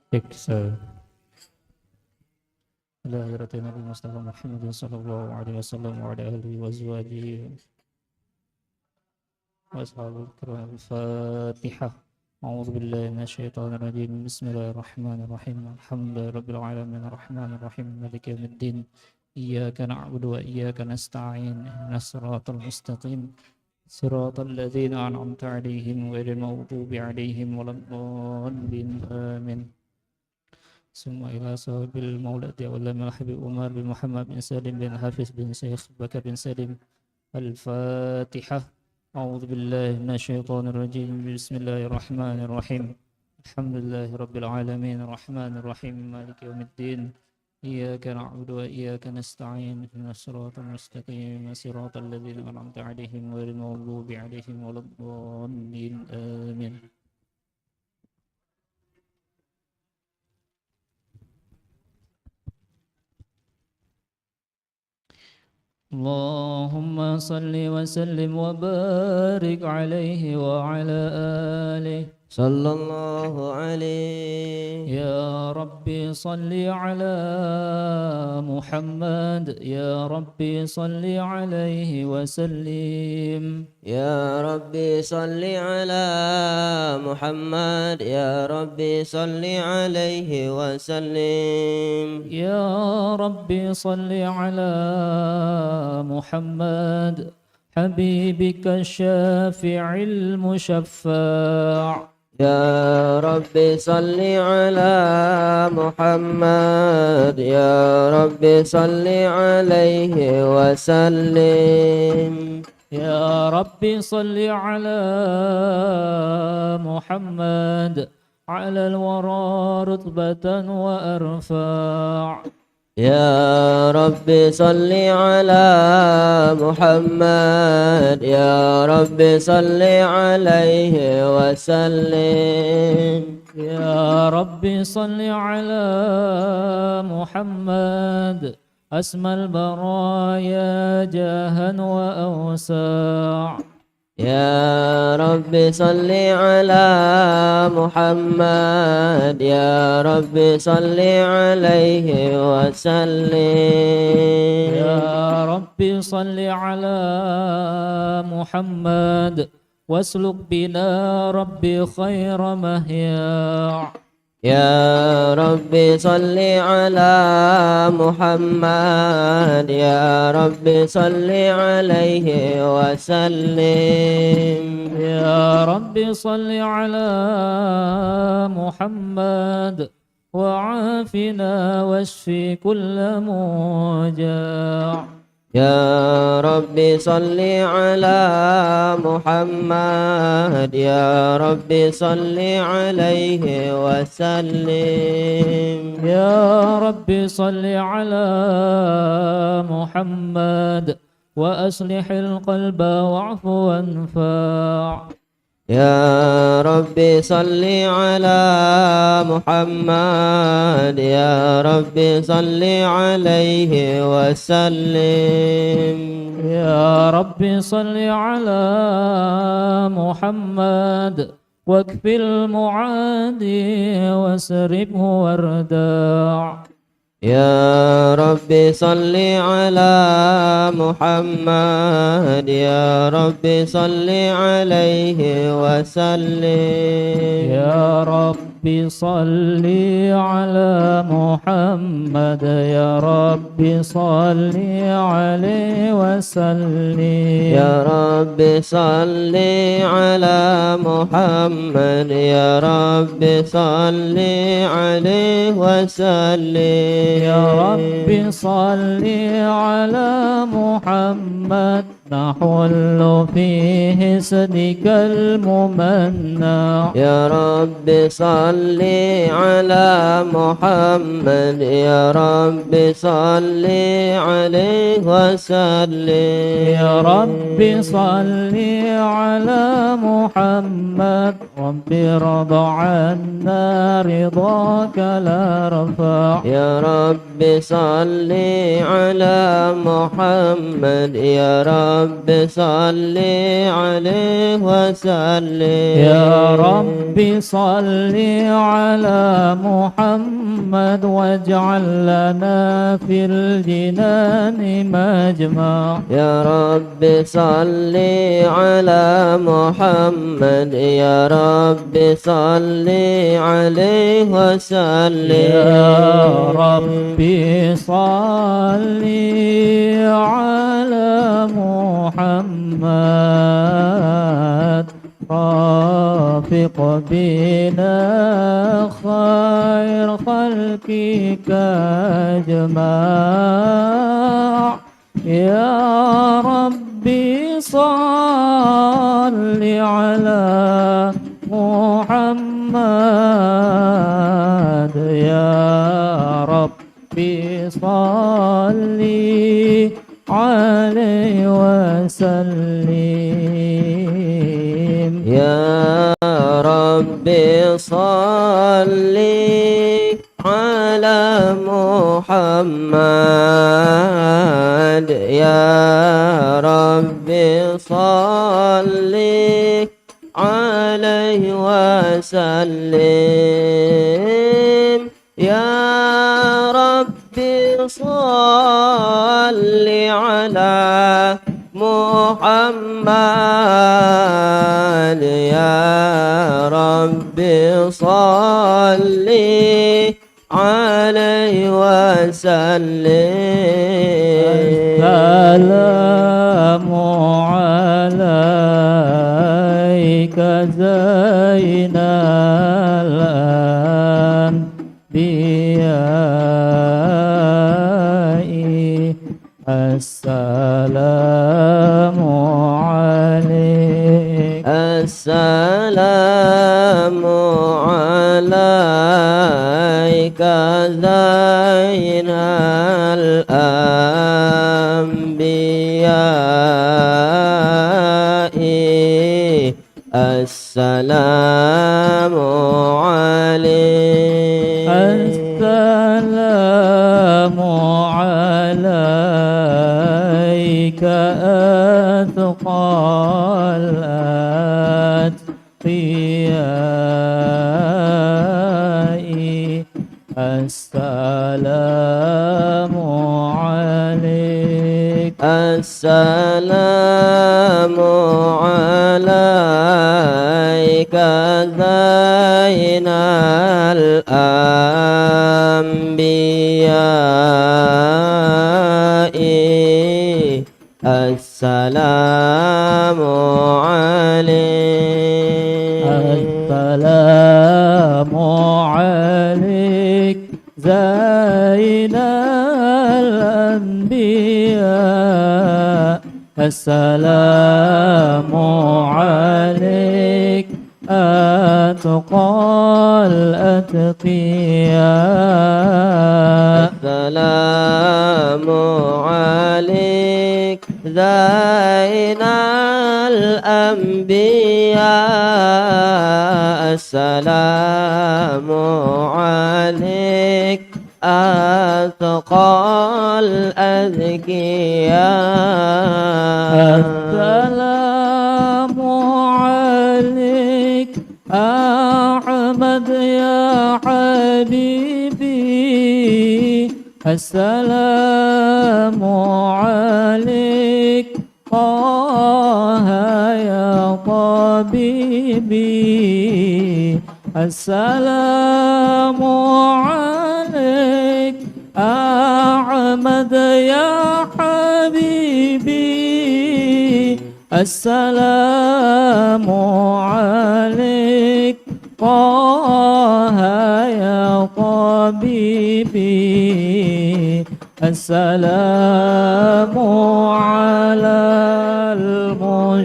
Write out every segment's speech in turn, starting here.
Iksa ala hadratin Nabi Mustafa Muhammad sallallahu alaihi wasallam wa ala alihi wa azwajihi wa ashabihi kiram. Al-Fatihah. A'udzu billahi minasyaitonir rajim. Bismillahirrahmanirrahim. Alhamdulillahi rabbil alamin arrahmanir rahim maliki yaumiddin. Iyyaka na'budu wa iyyaka nasta'in. Ihdinas siratal mustaqim. Siratal ladzina an'amta 'alaihim ghairil maghdubi 'alaihim waladdallin. Amin. ثم إلى صاحب المولد علم الحبيب عمر بن محمد بن سالم بن حافظ بن شيخ بكر بن سالم. الفاتحة. أعوذ بالله من الشيطان الرجيم. بسم الله الرحمن الرحيم. الحمد لله رب العالمين الرحمن الرحيم مالك يوم الدين. إياك نعبد وإياك نستعين. اهدنا الصراط المستقيم صراط الذين أنعمت عليهم غير المغضوب عليهم ولا الضالين. آمين. اللهم صل وسلم وبارك عليه وعلى آله صلى الله عليه. يا ربي صل على محمد يا ربي صل عليه وسلم. يا ربي صل على محمد يا ربي صل عليه وسلم. يا ربي صل على محمد حبيبك الشافع المشفع. يا ربي صل على محمد يا ربي صل عليه وسلم. يا ربي صل على محمد على الورى رتبة وأرفع. يا ربي صل على محمد يا ربي صل عليه وسلم. يا ربي صل على محمد أسمى البرايا جاها وأوسع. يا ربي صل على محمد يا ربي صل عليه وسلم. يا ربي صل على محمد واسلك بنا ربي خير مهياع. يا ربي صل على محمد يا ربي صل عليه وسلم. يا ربي صل على محمد وعافنا واشفي كل موجع. يا ربي صل على محمد يا ربي صل عليه وسلم. يا ربي صل على محمد وأصلح القلب واعف وانفع. يا ربي صل على محمد يا ربي صل عليه وسلم. يا ربي صل على محمد واكف المعادي واسربه وارداع. يا ربي صل على محمد يا ربي صل عليه وسلم. يا ربي صل على محمد يا ربي صل عليه وسلم. يا ربي صل على محمد يا ربي صل عليه وسلم. يا ربي صل على محمد نحل فيه صدق الممنع يا رب صل على محمد يا رب صل عليه وسلم يا رب صل على محمد رب رضى عنا رضاك لا رفع يا رب صل على محمد يا رب صل عليه وسلم يا رب صل على محمد واجعل لنا في الجنان مجمع يا رب صل على محمد يا رب صل عليه وسلم يا رب صل على محمد رافق بنا خير خلقك أجمع يا ربي صل على محمد يا ربي صل عليه وسلم يا رب صل على محمد يا رب صل عليه وسلم يا رب صل على محمد يا رب صل عليه وسلم السلام عليك زين الأنبياء السلام عليك السلام عليك زين الأنبياء السلام عليك السلام عليك أتقى الأتقياء السلام عليك السلام عليك زين الأنبياء السلام عليك السلام عليك زين الأنبياء السلام عليك أتقى الأتقياء السلام عليك زين الأنبياء السلام عليك أتقى الأذكياء السلام عليك أحمد يا حبيبي السلام عليك طه يا طبيبي السلام عليك أحمد يا حبيبي السلام عليك طه يا طبيبي السلام عليك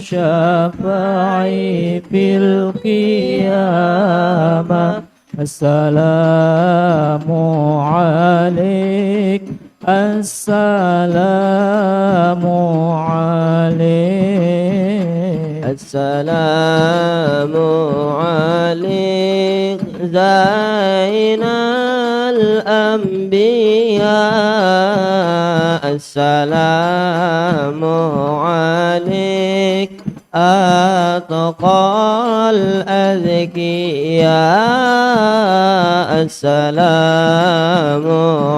الشفاع في القيامة السلام عليك السلام عليك السلام عليك زين الأنبياء السلام عليك أتقى الأذكياء السلام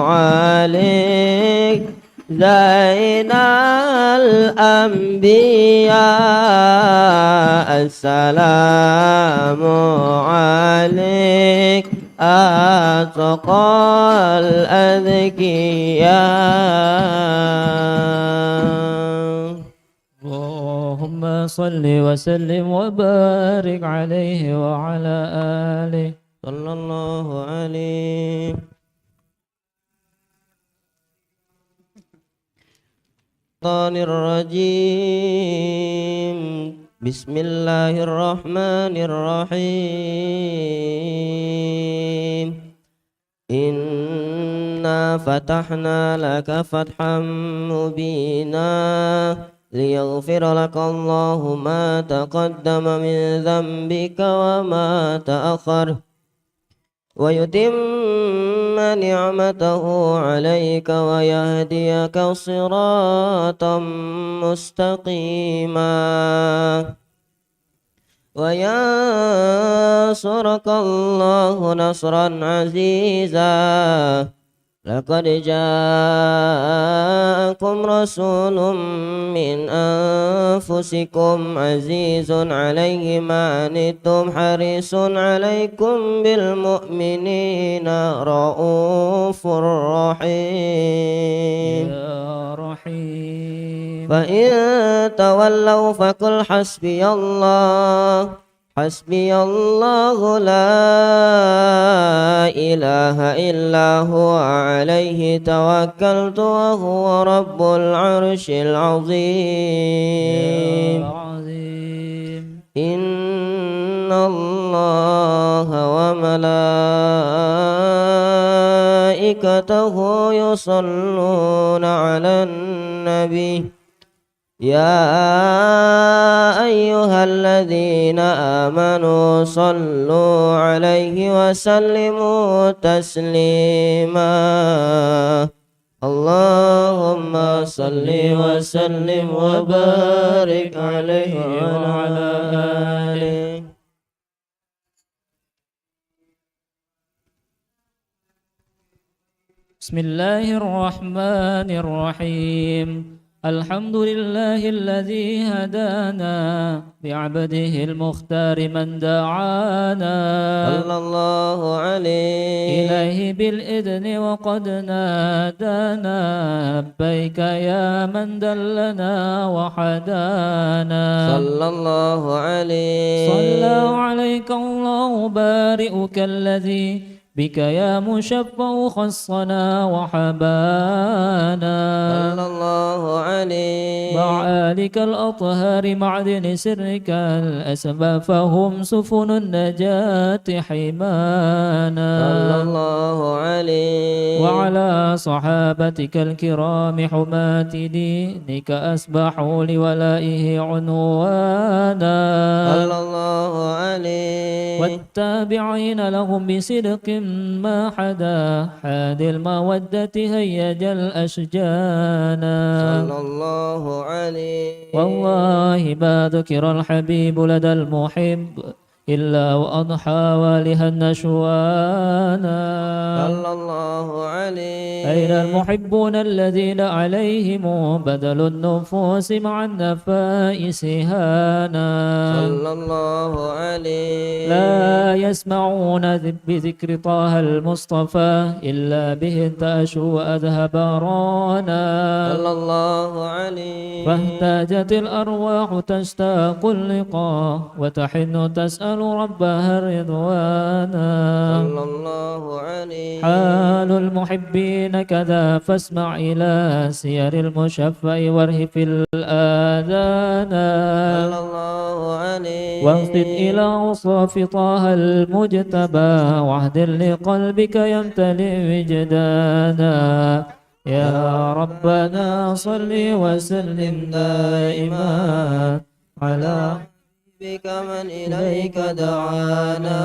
عليك زين الأنبياء السلام عليك أتقى الأذكياء اللهم صل وسلم وبارك عليه وعلى آله صلى الله عليه الشيطان الرجيم بسم الله الرحمن الرحيم إنا فتحنا لك فتحا مبينا ليغفر لك الله ما تقدم من ذنبك وما تأخر ويتم نعمته عليك ويهديك صراطا مستقيما وينصرك الله نصرا عزيزا لقد جاءكم رسول من أنفسكم عزيز عليه ما عنتم حريص عليكم بالمؤمنين رؤوف رحيم يا رحيم فإن تولوا فقل حسبي الله حسبي الله لا إله إلا هو عليه توكلت وهو رب العرش العظيم إن الله وملائكته يصلون على النبي يا أيها الذين آمنوا صلوا عليه وسلموا تسليما اللهم صل وسلم وبارك عليه وعلى آله بسم الله الرحمن الرحيم الحمد لله الذي هدانا بعبده المختار من دعانا صلى الله عليه إليه بالإذن وقد نادانا لبيك يا من دلنا وحدانا صلى الله عليه صلى عليك الله بارئك الذي بك يا مشفع خصنا وحبانا صلى الله عليه مع آلك الأطهار معدن سرك الأسباب فهم سفن النجاة حمانا صلى الله عليه وعلى صحابتك الكرام حماة دينك أسبحوا لولائه عنوانا صلى الله عليه والتابعين لهم بصدق ما حدا حاد المودة هيج الأشجانا صلى الله عليه والله ما ذكر الحبيب لدى المحب إلا وأضحى والها النشوانا صلى الله عليه أين المحبون الذين عليهم بدل النفوس مع النفائس هانا صلى الله عليه لا يسمعون بذكر طه المصطفى إلا به انتأشوا وأذهب رانا صلى الله عليه فاهتاجت الأرواح تشتاق اللقاء وتحن تسأل تسأل ربها رضوانا صلى الله عليه. حال المحبين كذا فاسمع إلى سير المشفع وارهف الآذان صلى الله عليه. وانصت إلى أوصاف طه المجتبى واهدر لقلبك يمتلئ وجدانا يا ربنا صل وسلم دائما على بك من إليك دعانا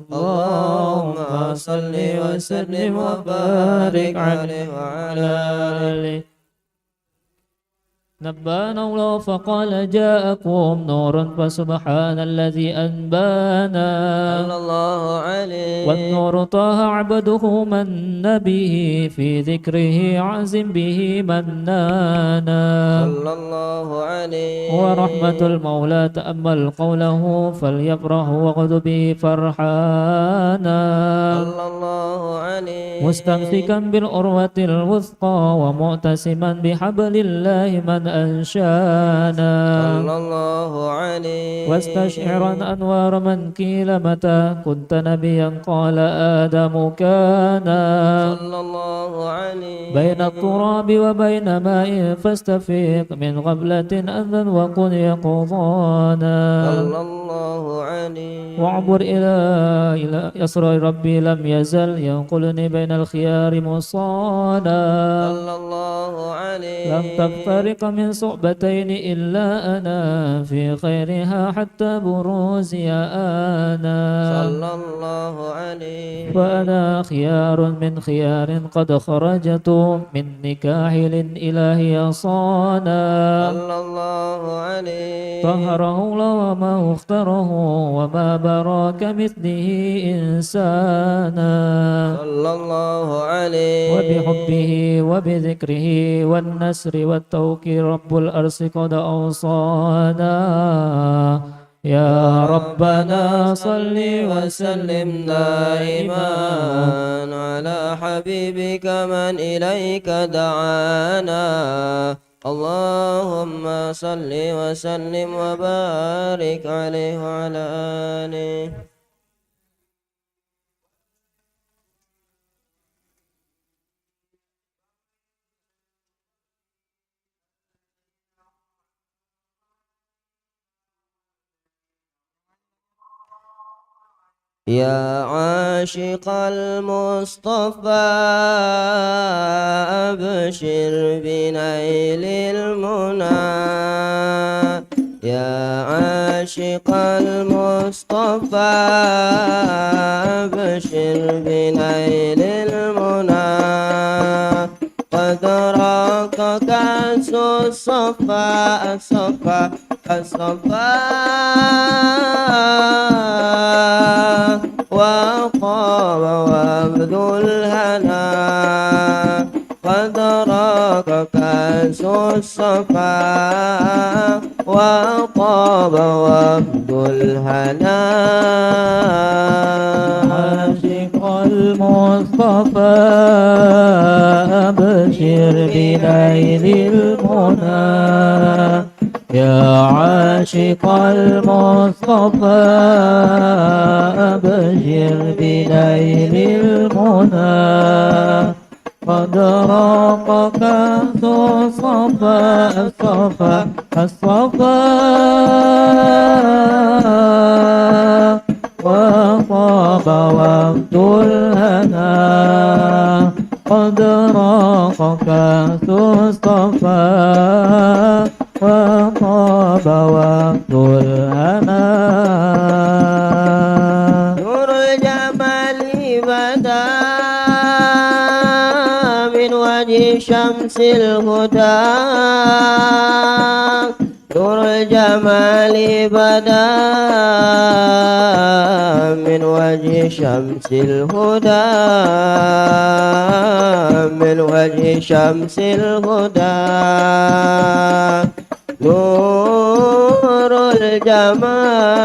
اللهم صل وسلم وبارك عليه وعلى آله. نبانا الله فقال جاءكم نور فسبحان الذي أنبانا صلى الله عليه. والنور طه عبده من به في ذكره عزم به منانا صلى الله عليه. ورحمة المولى تأمل قوله فليفرح وغد به فرحانا صلى الله عليه. مستمسكا بالعروة الوثقى ومعتصما بحبل الله من أنشانا صلى الله عليه. واستشعرا أنوار من قيل متى كنت نبيا قال آدم كان صلى الله عليه. بين التراب وبين ماء فاستفيق من غفلة أذن وكن يقظانا صلى الله عليه. واعبر إلى يسر ربي لم يزل ينقلني بين الخيار مصانا صلى الله عليه. لم تفترق من صحبتين إلا أنا في خيرها حتى بروزي أنا صلى الله عليه. فأنا خيار من خيار قد خرجت من نكاح للإله صانا صلى الله عليه. طهره الله وما اختاره وما برا كمثله إنسانا صلى الله عليه. وبحبه وبذكره والنسر والتوكيل رب الأرض قد أوصانا يا ربنا صل وسلم دائما على حبيبك من إليك دعانا اللهم صل وسلم وبارك عليه وعلى آله. يا عاشق المصطفى أبشر بنيل المنى يا عاشق المصطفى أبشر بنيل المنى قد راق كأس الصفا الصفا الصفا وقام وابد الهنا قد راق كأس الصفا وقام وابد الهنا عاشق المصطفى أبشر بنيل المنى يا عاشق المصطفى أبشر بنيل المنى قد راق كأس الصفا الصفا الصفا وطاب وقت الهنا قد راق كأس الصفا وطاب وقت الهنا نور الجمال بدا من وجه شمس الهدى نور الجمال بدا من وجه شمس الهدى من وجه شمس الهدى نور الجمال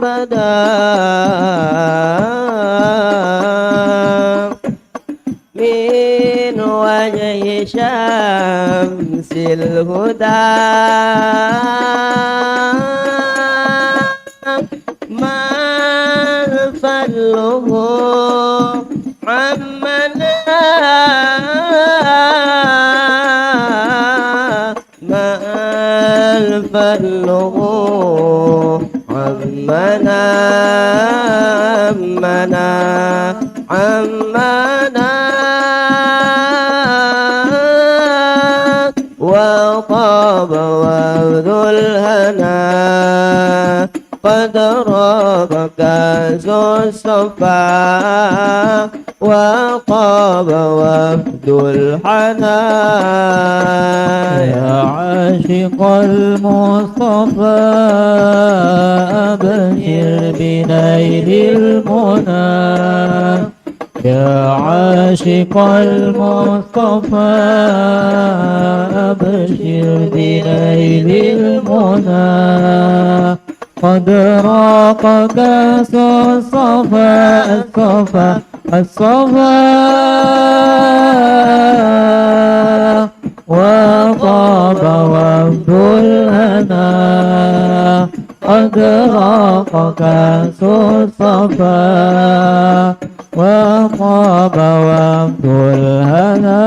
بدا من وجه شمس الهدى ما فضله عمنا ما فضله عمنا عمنا وطاب وابذو الهنا قد راب كاس الصفا وطاب وفد الحنا يا عاشق المصطفى أبشر بنيل المنى يا عاشق المصطفى أبشر بنيل المنى قد راق كاس الصفا وطاب وفد الهنا قد راق كاس الصفا وطاب وفد الهنا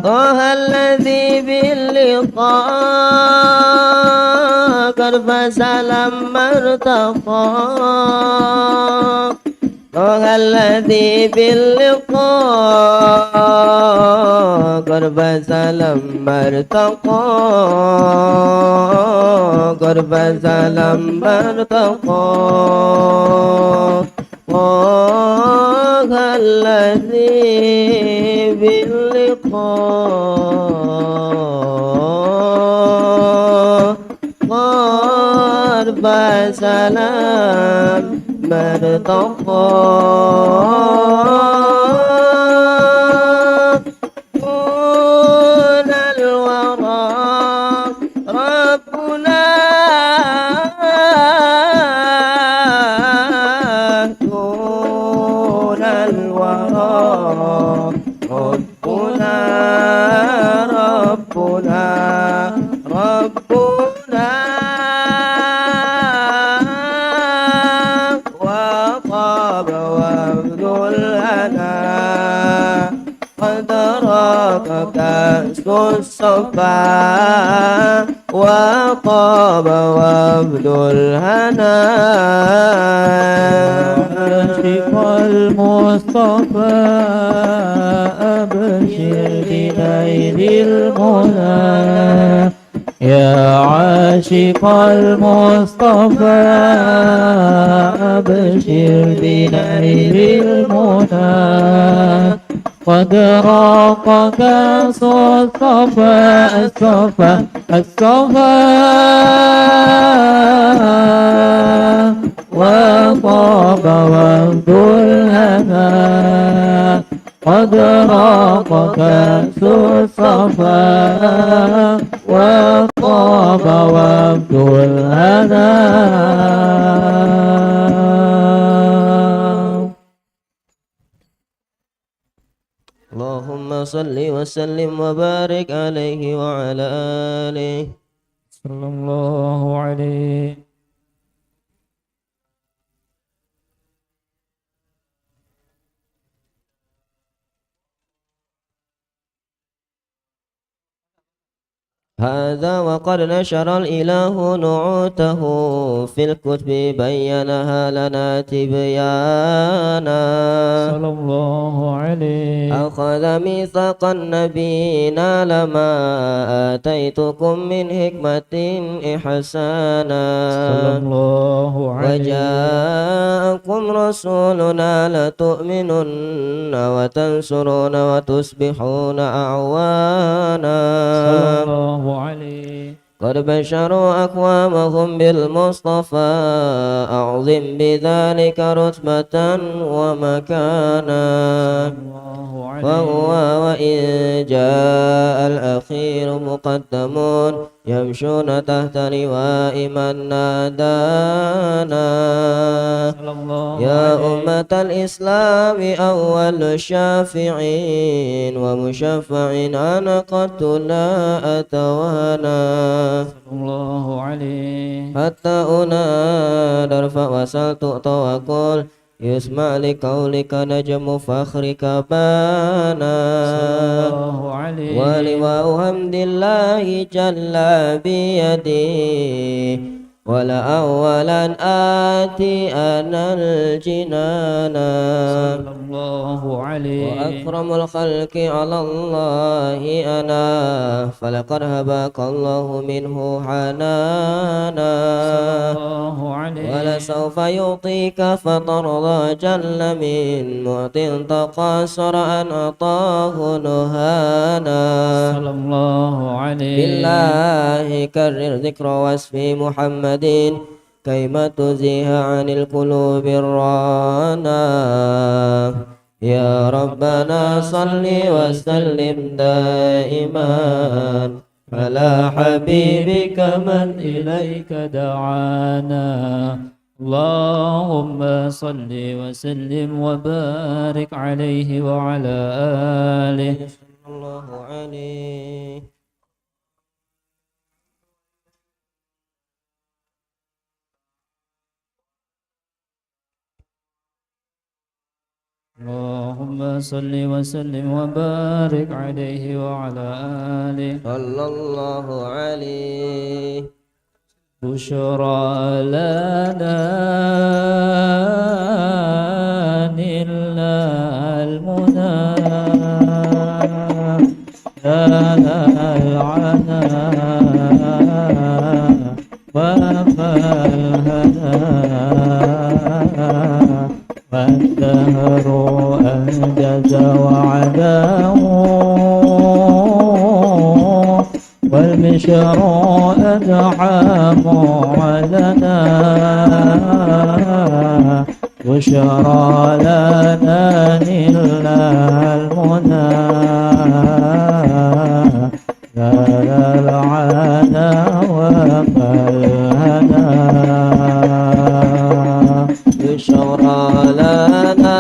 طه الذي باللقاء قرب سلام ارتقى طه الذي باللقاء قرب سلام ارتقى قرب سلام ارتقى طه الذي باللقاء قرب سلام مرتقى دون الورى ربنا دون الورى ربنا وطاب وفد الهنا قد راق كأس الصفا وطاب وفد الهنا عاشق المصطفى أبشر بنيل المنى يا عاشق المصطفى أبشر بنيل المنى قد راق كاس الصفا وطاب وفد الهنا قد راق كأس الصفا وطاب وفد الهنا اللهم صل وسلم وبارك عليه وعلى آله صلى الله عليه. هذا وقد نشر الإله نعوته في الكتب بينها لنا تبيانا صلى الله عليه. أخذ ميثاق النبيين لما آتيتكم من حكمة إحسانا صلى الله عليه. وجاءكم رسولنا لتؤمنن وتنصرون وتصبحون أعوانا صلى الله عليه. قد بشروا أقوامهم بالمصطفى أعظم بذلك رتبة ومكانا فهو وإن جاء الأخير مقدمون يمشون تحت لواء من نادانا يا أمة الإسلام أول الشافعين ومشفع أنا قد لا أتوانى الله عليه حتى أنادى ارفع وسل تؤتى وقل يسمع لقولك نجم فخرك بانا الله عليه ولواء حمد الله جل بيدي ولا أولا آتي أنا الجنان صلى الله عليه وأكرم الخلق على الله أنا فلقد هباك الله منه حنانا الله عليه ولسوف يعطيك فترضى جل من معط تقاصر أن أعطاه نهانا صلى الله عليه بالله كرر ذكر وصف محمد كيما تزيه عن القلوب الرانا يا ربنا صل وسلم دائما على حبيبك من إليك دعانا اللهم صل وسلم وبارك عليه وعلى آله صلى الله عليه اللهم صل وسلم وبارك عليه وعلى آله صلى الله عليه بشرى لنا نلنا المنى لنا العنا وفالهنا والدهر أنجز وعداه والبشر أدعام علنا بشرى لنا نلنا المنى لا العنا وفالهنا بشرى لنا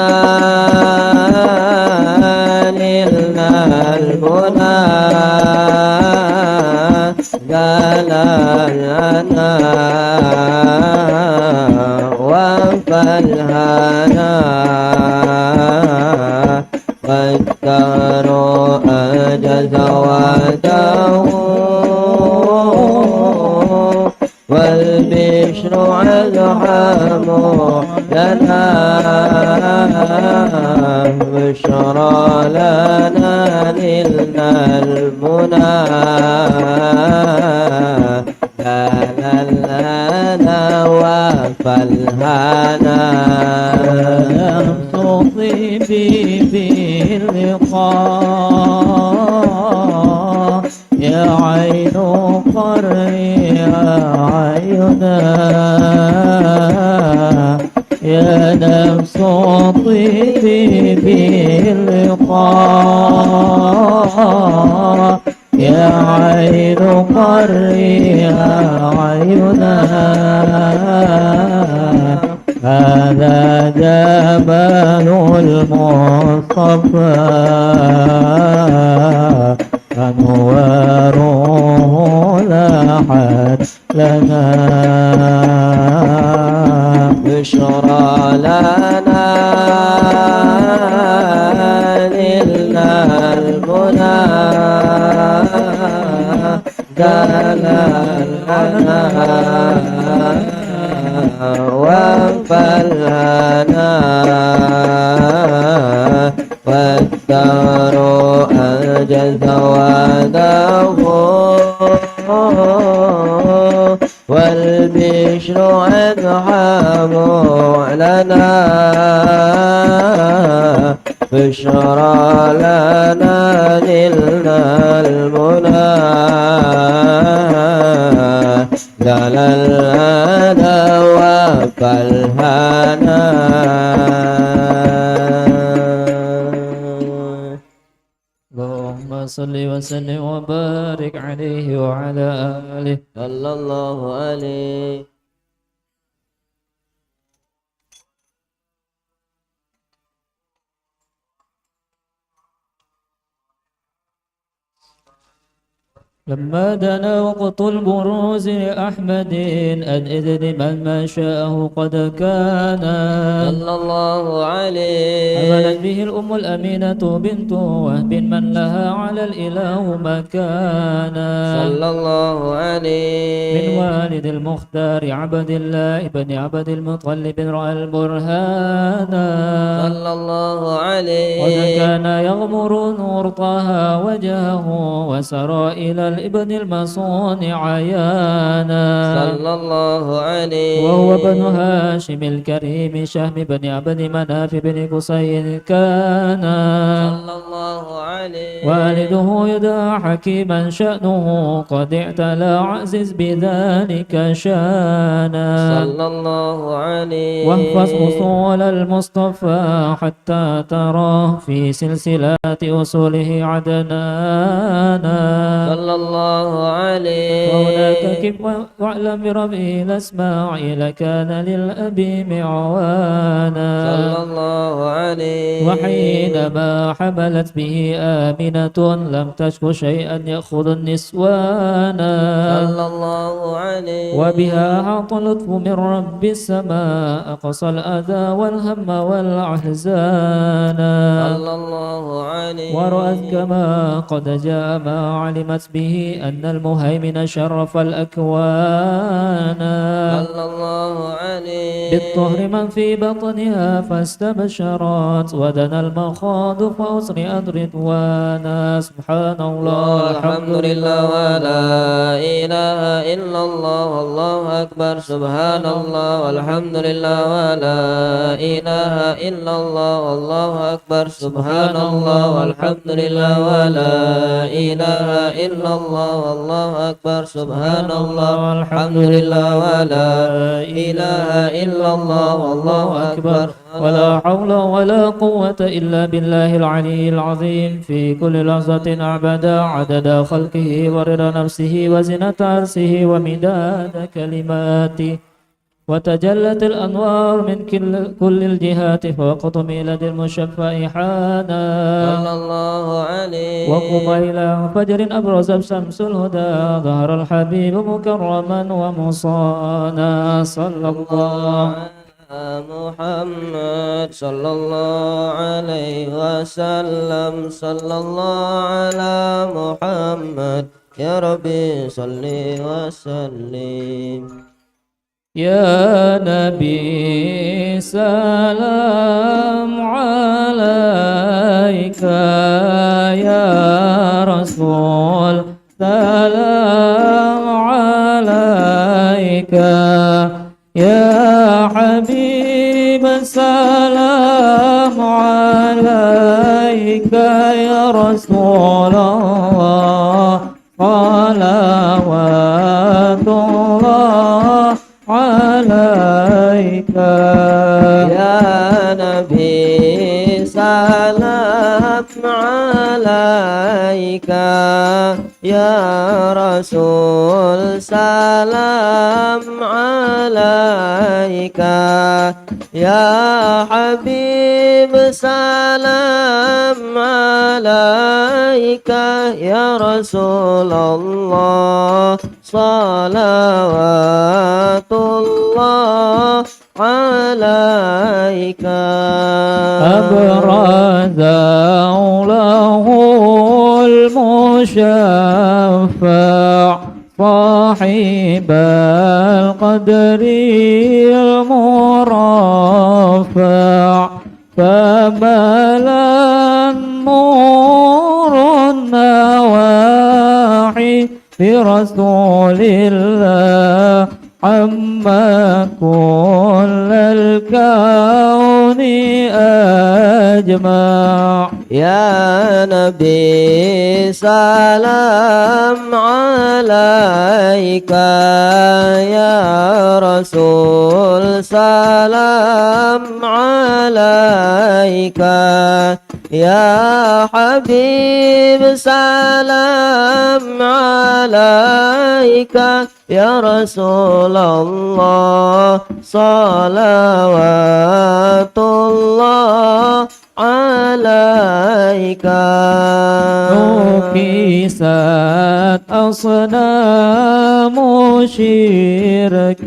نلنا المنى قال لنا وفالهنا والدهر أجز وعده والبشر أدعام لنا بشرى لنا نلنا المنى لا لنا وفالهنا طبيبي باللقاء يا عين قري يا عينا يا نفس طيبي باللقاء يا عين قري يا عينا هذا جمال المصطفى أنواره لاحت لنا بشرى لنا نلنا المنى قال لنا وفالهنا والدار أنجز وعده والبشر أدعام لنا بشرى لنا نلنا المنى دل الهدى وفالهنا اللهم صل وسلم وبارك عليه وعلى آله صلى الله عليه. لما دنا وقت البروز لأحمد أن إذن من ما شاءه قد كان صلى الله عليه. حملت به الأم الأمينة بنت وهب من لها على الإله مكانا صلى الله عليه. من والد المختار عبد الله بن عبد المطلب رأى البرهانا صلى الله عليه. قد كان يغمر نور طه وجهه وسرى إلى الابن المصون عيانا صلى الله عليه. وهو بن هاشم الكريم شهم بن عبد مناف بن قصي كان صلى الله عليه. والده يدعى حكيما شأنه قد اعتلى عزيز بذلك شانا صلى الله عليه. واحفظ أصول المصطفى حتى تراه في سلسلات أصوله عدنانا صلى الله عليه. وهناك كف واعلم بربه الأسماعيل كان للأبي معوانا صلى الله عليه. وحينما حملت به آمنة لم تشك شيئا يأخذ النسوانا صلى الله عليه. وبها أعطى اللطف من رب السماء أقصى الأذى والهم والأحزان صلى الله عليه. ورأت كما قد جاء ما علمت به أن المهيمن شرف الأكوان صلى الله عليه. بالطهر من في بطنها فاستبشرت ودنا المخاض فأسرئت رضوانا سبحان الله الحمد لله ولا إله إلا الله والله أكبر سبحان الله والحمد لله ولا إله إلا الله والله أكبر سبحان الله والحمد لله ولا إله إلا الله والله أكبر سبحان الله والحمد لله ولا إله إلا الله والله أكبر ولا حول ولا قوة إلا بالله العلي العظيم في كل لحظة أعبدا عدد خلقه ورضا نفسه وزنة عرشه ومداد كلماته وتجلت الأنوار من كل الجهات فوقت ميلاد المشفع حانا صلى الله عليه. وقبيل فجر أبرز شمس الهدى ظهر الحبيب مكرما ومصانا صلى الله محمد صلى الله عليه وسلم صلى الله على محمد يا ربي صل وسلم. يا نبي سلام عليك يا رسول سلام عليك يا حبيب سلام عليك يا رسول الله صلوات الله عليك يا نبي سلام عليك يا رسول سلام عليك يا حبيب سلام عليك يا رسول الله صلوات الله عليك. أبرز له المشفع صاحب القدر المرفع فملا نور النواحي برسول الله عما كل الكون أجمع. يا نبي سلام عليك، يا رسول سلام عليك، يا حبيب سلام عليك، يا رسول الله صلوات الله عليك. نكست أصنام شرك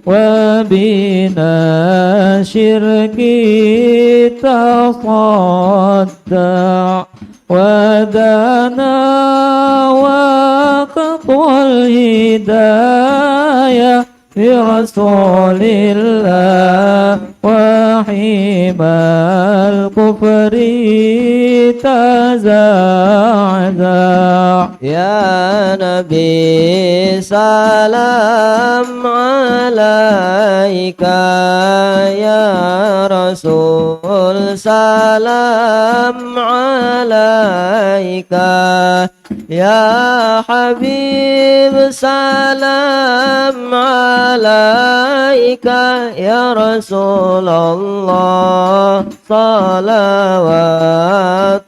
وبنا شرك تصدع، ودنا وقت الهداية برسول الله، وحيما الكفر تزعزع. يا نبي سلام عليك، يا رسول سلام عليك، يا حبيب سلام عليك، يا رسول الله صلوات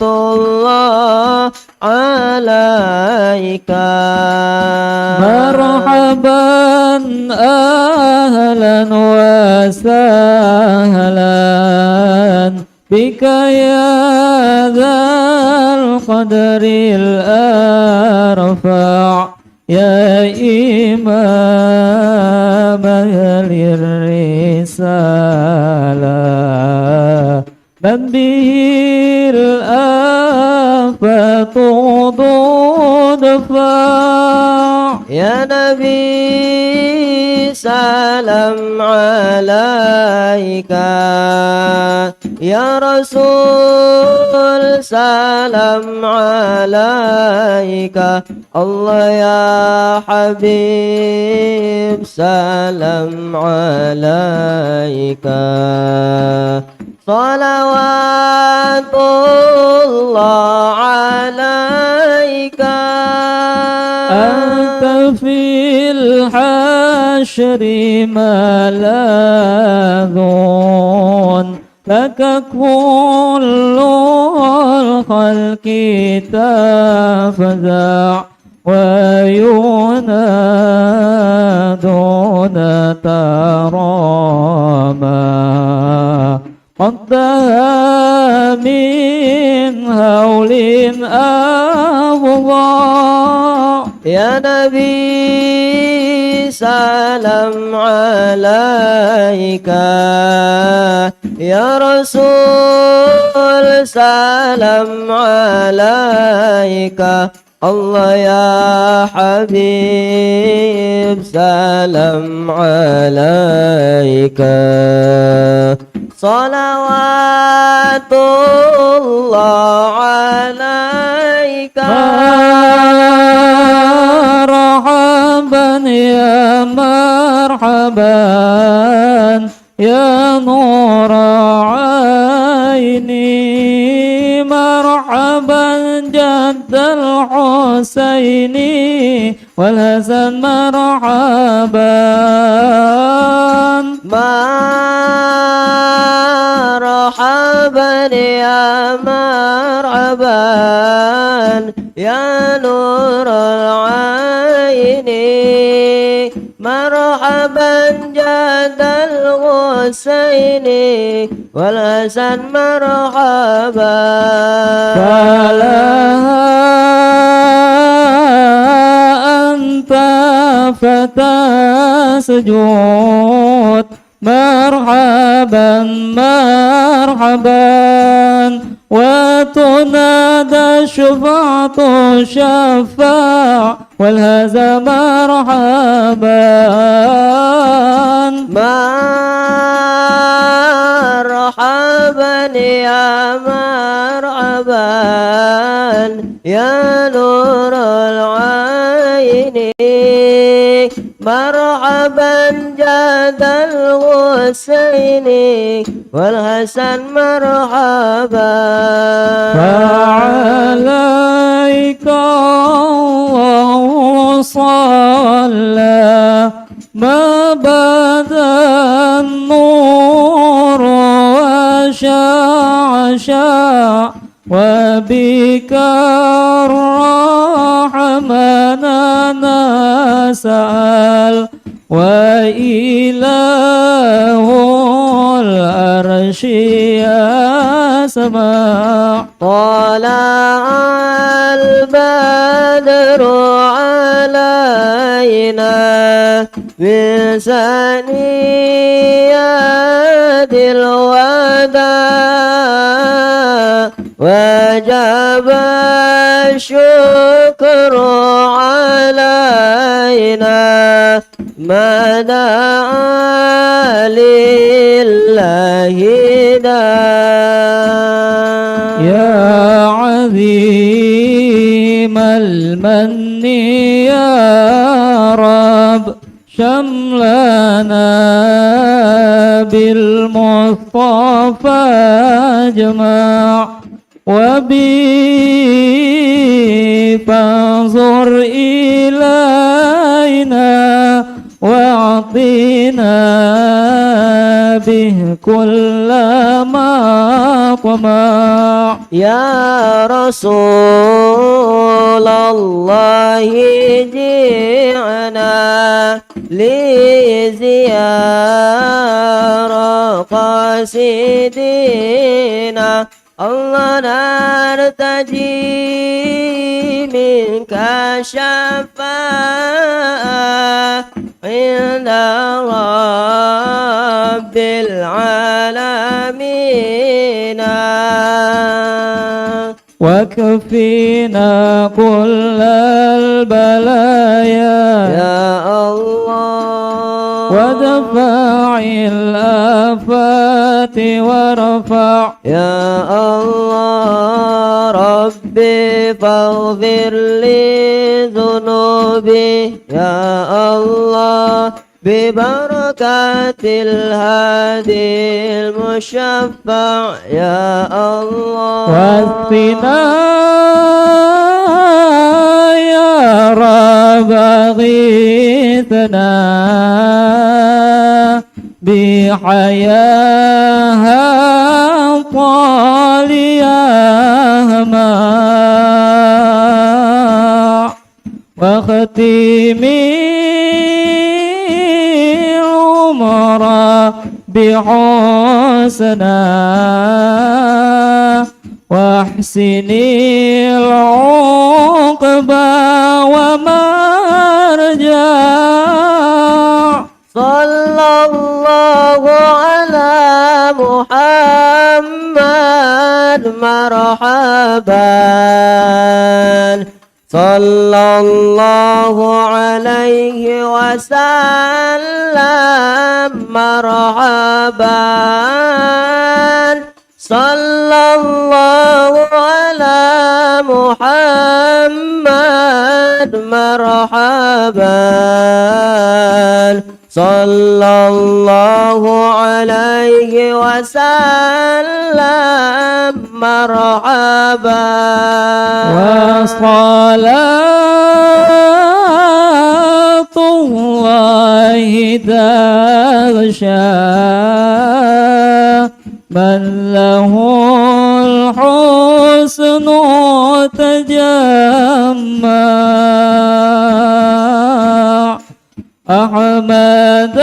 الله عليك. مرحبا أهلا وسهلا بك يا ذا القدر الأرفع، يا إمام أهل الرسالة، من به الآفات تدفع. يا نبي سلام عليك، يا رسول سلام عليك، الله يا حبيب سلام عليك، صلوات الله عليك. أنت في الحشر ملاذ، لك كل الخلق تفزع، وينادون تراما، قد من هول أفظع. يا نبي سلام عليك، يا رسول سلام عليك، الله يا حبيب سلام عليك، صلوات الله عليك. مرحبا يا مرحبا يا نور عيني، مرحبا جد الحسين والحسن، مرحبا مرحبا يا مرحبا يا نور العين، مرحبا جد الحسين والحسن، مرحبا. فلها أنت فتى سجود، مرحبا مرحبا، وتنادى الشفاعة شفاع والهزا، مرحبا مرحبا يا مرحبا يا نور العين، مرحبا جاد الحسين والحسن مرحبا فعليك الله صلى ما بدا النور وشع وبك الرحمن نسأل وإله العرش يسمع طلع البدر علينا من ثنيات الوداع وجب الشكر علينا ما دعا لله داع يا عظيم المن يا رب شملنا بالمصطفى اجمع وبي فانظر إلينا واعطنا به كل ما طمع يا رسول الله جئنا لزيارة قاصدينا الله نرتجي منك شفاعة عند رب العالمين وكفينا كل البلايا يا الله ودفع الآفات ورفع يا الله ربي فاغفر لي ذنوبي يا الله ببركة الهادي المشفع يا الله واسقنا يا رب أغيثنا بحياة طالية ماء واختمي العمر بحسنا واحسني العقبى ومرجع صلى الله على محمد مرحبا صلى الله عليه وسلم مرحبا صلى الله على محمد مرحبا صلى الله عليه وسلم مرحبا وصلاة الله تغشى من له الحسن تجمع أحمد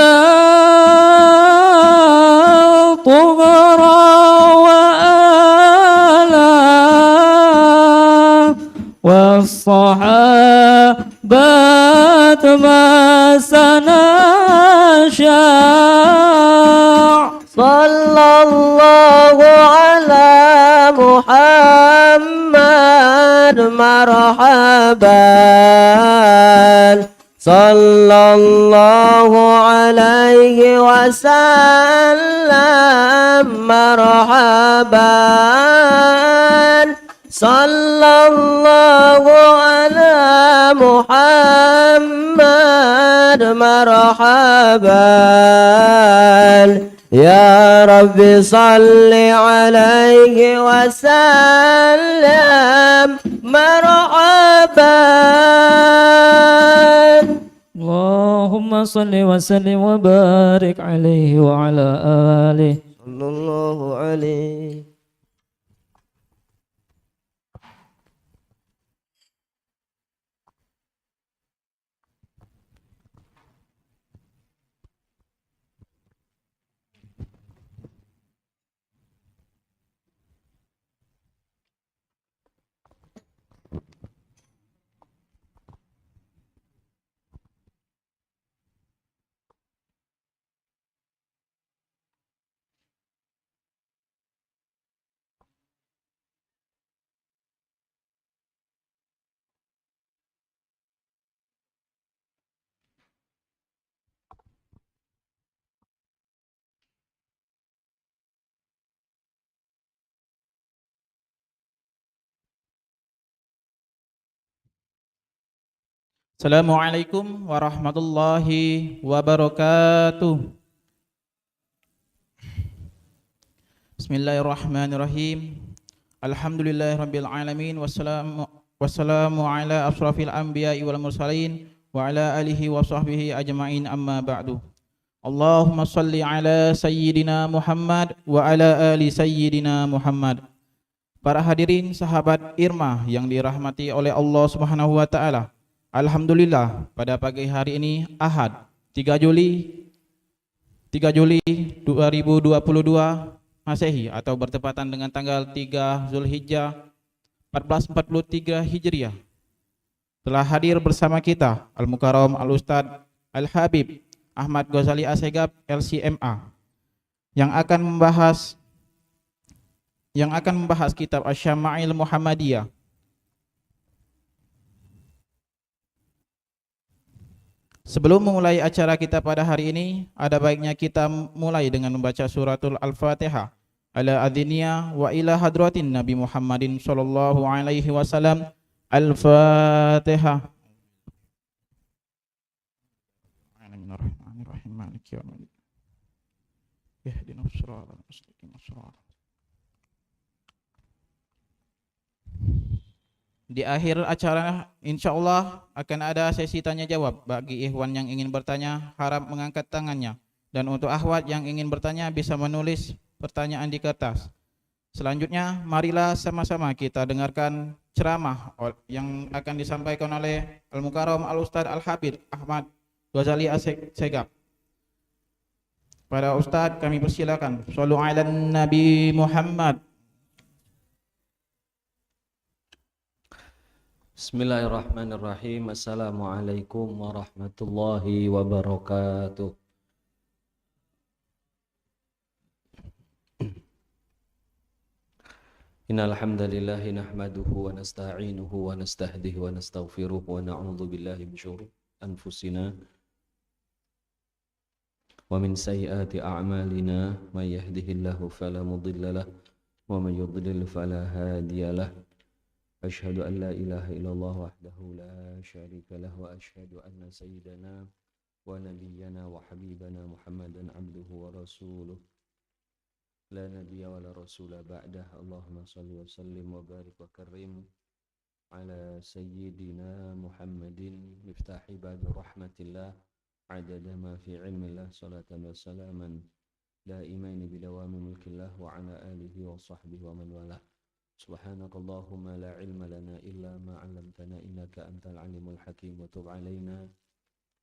طغرى وآله والصحابة ما سنشاع صلى الله على محمد مرحبا صلى الله عليه وسلم مرحبا صلى الله على محمد مرحبا يا رب صل عليه وسلم مرحبا. اللهم صل وسلم وبارك عليه وعلى آله صلى الله عليه. Assalamualaikum warahmatullahi wabarakatuh. Bismillahirrahmanirrahim. Alhamdulillahirabbil alamin wassalamu ala asrafil anbiya'i wal mursalin wa ala alihi wa sahbihi ajma'in amma ba'du. Allahumma salli ala sayyidina Muhammad wa ala ali sayyidina Muhammad. Para hadirin sahabat Irma yang dirahmati oleh Allah Subhanahu wa taala. Alhamdulillah pada pagi hari ini Ahad 3 Juli 2022 Masehi atau bertepatan dengan tanggal 3 Zulhijjah 1443 Hijriah telah hadir bersama kita Al-Mukarram Al-Ustadz Al-Habib Ahmad Ghazali Assegaf LCMA yang akan membahas kitab Asy-Syama'il Muhammadiyah. Sebelum memulai acara kita pada hari ini, ada baiknya kita mulai dengan membaca suratul Al-Fatihah. Ala adhinya wa ila hadratin Nabi Muhammadin sallallahu alaihi wasallam. Al-Fatihah. Bismillahirrahmanirrahim. Maliki yaumiddin. Ihdinas siratal mustaqim. Di akhir acara insyaallah akan ada sesi tanya jawab. Bagi ikhwan yang ingin bertanya harap mengangkat tangannya, dan untuk akhwat yang ingin bertanya bisa menulis pertanyaan di kertas. Selanjutnya marilah sama-sama kita dengarkan ceramah yang akan disampaikan oleh Al-Mukarram Al-Ustadz Al-Habib Ahmad Ghazali Assegaf. Para ustadz kami persilakan. Shallu ala Nabi Muhammad. Bismillahirrahmanirrahim. Assalamualaikum warahmatullahi wabarakatuh. Innal hamdalillahi nahmaduhu wa nasta'inuhu wa nastahdihi wa nastaghfiruh wa na'udzu billahi min syururi anfusina wa min sayyiati a'malina may yahdihillahu fala mudilla lahu wa may yudlil fala hadiya lahu. أشهد أن لا إله إلا الله وحده لا شريك له وأشهد أن سيدنا ونبينا وحبيبنا محمدا عبده ورسوله لا نبي ولا رسول بعده. اللهم صل وسلم وبارك وكرم على سيدنا محمد مفتاح باب رحمة الله عدد ما في علم الله صلاة وسلاما دائمين بدوام ملك الله وعلى آله وصحبه ومن والاه. سبحانك اللهم لا علم لنا إلا ما علمتنا إنك أنت العليم الحكيم وتب علينا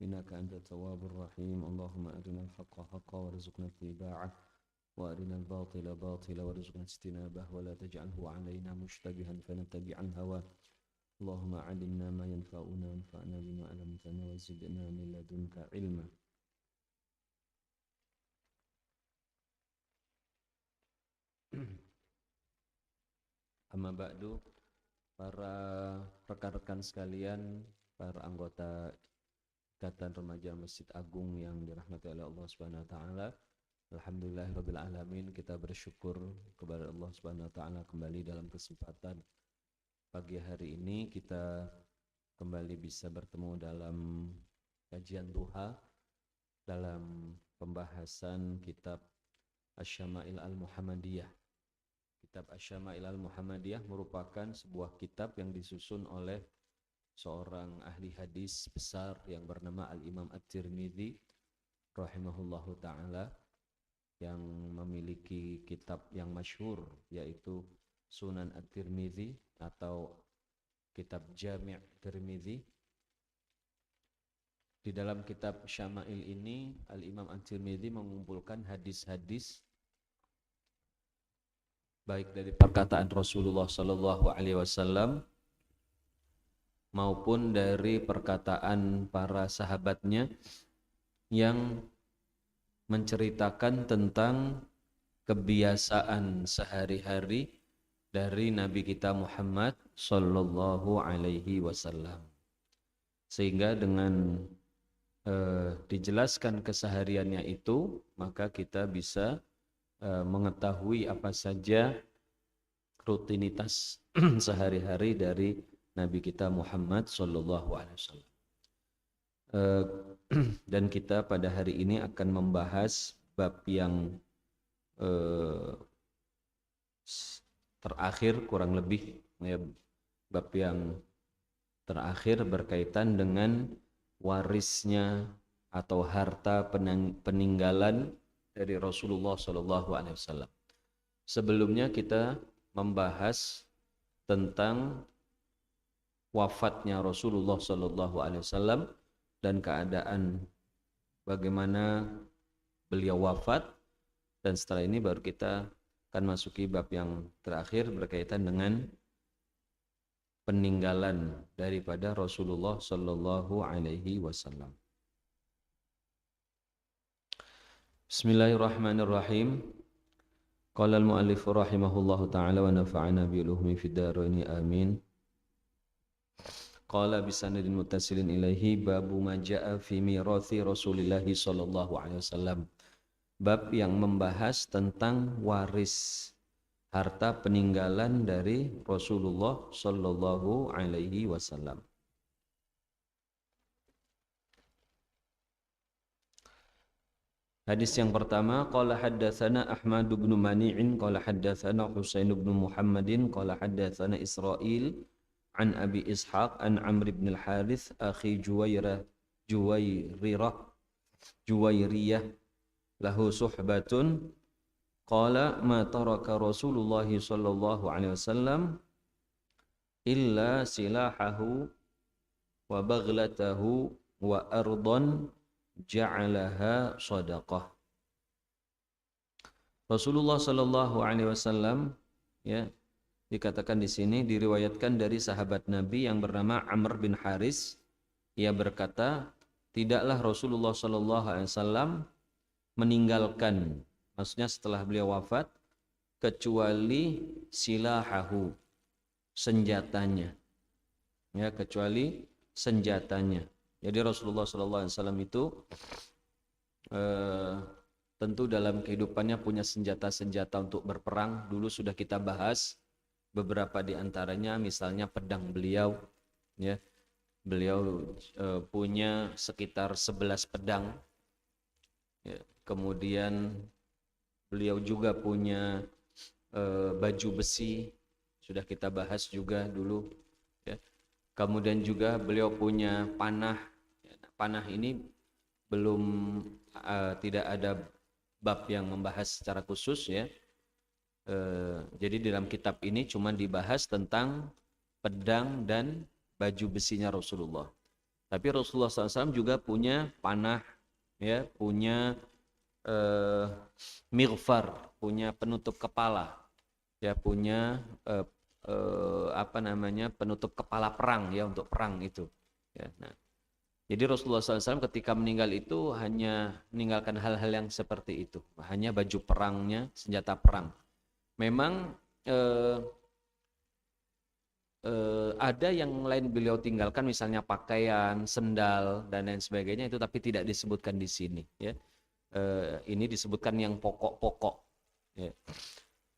إنك أنت التواب الرحيم. اللهم أرنا الحق حقا وارزقنا اتباعه وأرنا الباطل باطلا وارزقنا اجتنابه ولا تجعله علينا مشتبها فنتبع الهوى. اللهم علمنا ما ينفعنا وانفعنا بما علمتنا وزدنا من لدنك علما. Amma ba'du, para rekan-rekan sekalian, para anggota Ikatan Remaja Masjid Agung yang dirahmati oleh Allah Subhanahu wa taala. Alhamdulillahirabbil alamin, kita bersyukur kepada Allah Subhanahu wa taala kembali dalam kesempatan pagi hari ini kita kembali bisa bertemu dalam kajian duha dalam pembahasan kitab Asy-Syama'il Al-Muhammadiyah. Kitab Asy-Syama'il Al-Muhammadiyah merupakan sebuah kitab yang disusun oleh seorang ahli hadis besar yang bernama Al-Imam At-Tirmidzi rahimahullahu ta'ala, yang memiliki kitab yang masyhur yaitu Sunan At-Tirmidzi atau kitab Jami' Tirmidzi. Di dalam kitab Syama'il ini Al-Imam At-Tirmidzi mengumpulkan hadis-hadis baik dari perkataan Rasulullah sallallahu alaihi wasallam maupun dari perkataan para sahabatnya yang menceritakan tentang kebiasaan sehari-hari dari Nabi kita Muhammad sallallahu alaihi wasallam. Sehingga dengan dijelaskan kesehariannya itu, maka kita bisa mengetahui apa saja rutinitas sehari-hari dari Nabi kita Muhammad sallallahu alaihi wasallam. Dan kita pada hari ini akan membahas bab yang terakhir, kurang lebih ya, bab yang terakhir berkaitan dengan warisnya atau harta peninggalan dari Rasulullah sallallahu alaihi wasallam. Sebelumnya kita membahas tentang wafatnya Rasulullah sallallahu alaihi wasallam dan keadaan bagaimana beliau wafat, dan setelah ini baru kita akan masuki bab yang terakhir berkaitan dengan peninggalan daripada Rasulullah sallallahu alaihi wasallam. Bismillahirrahmanirrahim. Qala al-mu'allif rahimahullahu ta'ala wa nafa'ana bi ulumi fid dharain amin. Qala bisanadin muttasilin ilaihi babu ma jaa fi mirathi Rasulillah sallallahu alaihi wasallam. Bab yang membahas tentang waris harta peninggalan dari Rasulullah sallallahu alaihi wasallam. Hadis yang pertama, qala haddatsana Ahmad bin Mani'in qala haddatsana Husain bin Muhammadin qala haddatsana Israil an Abi Ishaq an Amr bin al-Harith akhi Juwairiyah lahu suhbatun qala ma taraka Rasulullah sallallahu alaihi wasallam illa silahahu wa baghlatahu wa ardan ja'alaha shadaqah. Rasulullah sallallahu alaihi wasallam ya, dikatakan di sini diriwayatkan dari sahabat Nabi yang bernama Amr bin Haris. Ia berkata, tidaklah Rasulullah sallallahu alaihi wasallam meninggalkan, maksudnya setelah beliau wafat, kecuali silahahu, senjatanya. Ya, kecuali senjatanya. Jadi Rasulullah sallallahu alaihi wasallam itu tentu dalam kehidupannya punya senjata-senjata untuk berperang. Dulu sudah kita bahas beberapa di antaranya, misalnya pedang beliau, ya. Beliau punya sekitar 11 pedang. Ya. Kemudian beliau juga punya baju besi, sudah kita bahas juga dulu. Ya. Kemudian juga beliau punya panah. Ya. Panah ini belum tidak ada bab yang membahas secara khusus, ya. Jadi dalam kitab ini cuma dibahas tentang pedang dan baju besinya Rasulullah. Tapi Rasulullah SAW juga punya panah, ya, punya mighfar, punya penutup kepala, ya, punya penutup kepala perang, ya, untuk perang itu. Ya, nah, jadi Rasulullah SAW ketika meninggal itu hanya meninggalkan hal-hal yang seperti itu, hanya baju perangnya, senjata perang. Memang ada yang lain beliau tinggalkan, misalnya pakaian, sendal dan lain sebagainya, itu tapi tidak disebutkan di sini, ya. Ini disebutkan yang pokok-pokok, ya.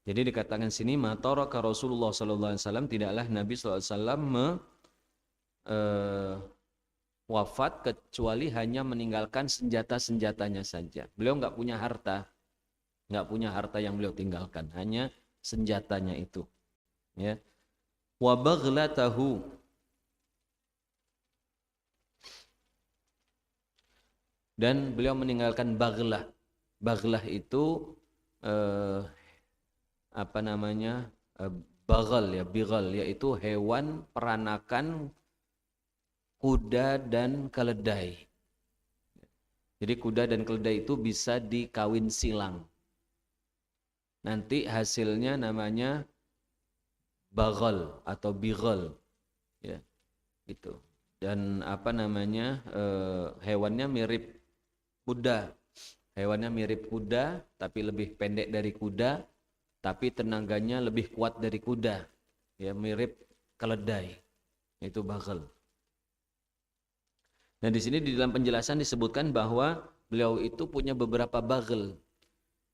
Jadi dikatakan sini mataraka Rasulullah sallallahu alaihi wasallam, tidaklah Nabi sallallahu alaihi wasallam wafat kecuali hanya meninggalkan senjata-senjatanya saja. Beliau nggak punya harta yang beliau tinggalkan, hanya senjatanya itu. Ya. Wa baghlatahu, dan beliau meninggalkan baghlah. Baghlah itu bighal, yaitu hewan peranakan kuda dan keledai. Jadi kuda dan keledai itu bisa dikawin silang. Nanti hasilnya namanya baghal atau bighal, ya, gitu. Dan hewannya mirip kuda. Hewannya mirip kuda, tapi lebih pendek dari kuda, tapi tenaganya lebih kuat dari kuda. Ya, mirip keledai. Itu baghal. Nah, di sini di dalam penjelasan disebutkan bahwa beliau itu punya beberapa baghal.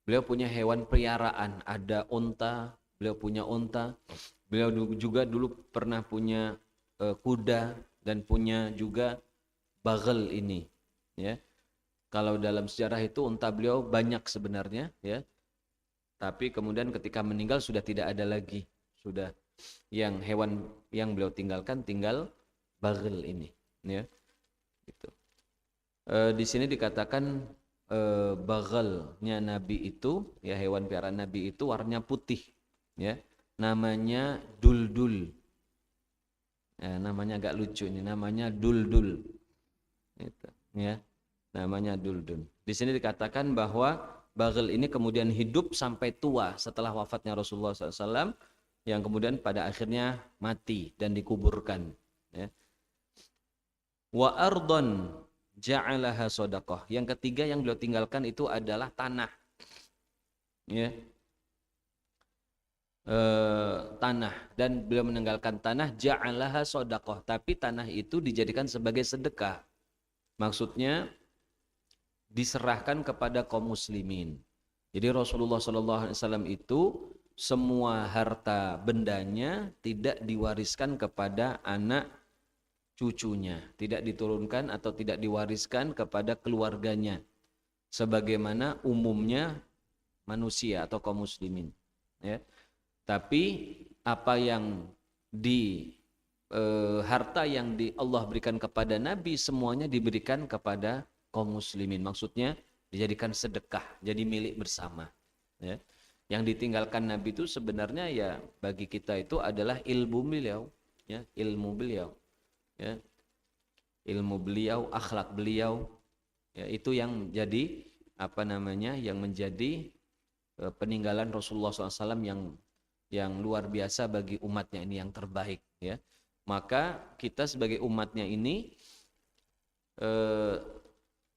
Beliau punya hewan peliharaan, ada unta, beliau punya unta. Beliau juga dulu pernah punya kuda dan punya juga baghal ini, ya. Kalau dalam sejarah itu unta beliau banyak sebenarnya, ya. Tapi kemudian ketika meninggal sudah tidak ada lagi. Sudah yang hewan yang beliau tinggalkan tinggal baghal ini, ya. Gitu. Di sini dikatakan baghalnya Nabi itu, ya, hewan peliharaan Nabi itu warnanya putih, ya. Namanya duldul. Ya, namanya agak lucu ini, namanya duldul. Gitu, ya. Namanya duldul. Di sini dikatakan bahwa baghal ini kemudian hidup sampai tua setelah wafatnya Rasulullah SAW, yang kemudian pada akhirnya mati dan dikuburkan, ya. Wa ardon ja'alaha shadaqah. Yang ketiga yang beliau tinggalkan itu adalah tanah, ya. Tanah, dan beliau meninggalkan tanah ja'alaha shadaqah, tapi tanah itu dijadikan sebagai sedekah. Maksudnya diserahkan kepada kaum muslimin. Jadi Rasulullah SAW itu semua harta bendanya tidak diwariskan kepada anak cucunya, tidak diturunkan atau tidak diwariskan kepada keluarganya, sebagaimana umumnya manusia atau kaum muslimin, ya. Tapi apa yang harta yang Allah berikan kepada Nabi semuanya diberikan kepada kaum muslimin. Maksudnya dijadikan sedekah, jadi milik bersama, ya. Yang ditinggalkan Nabi itu sebenarnya ya bagi kita itu adalah ilmu beliau, ya, ilmu beliau, ya. Ilmu beliau, akhlak beliau, ya, itu yang jadi yang menjadi peninggalan Rasulullah SAW yang luar biasa bagi umatnya ini, yang terbaik, ya. Maka kita sebagai umatnya ini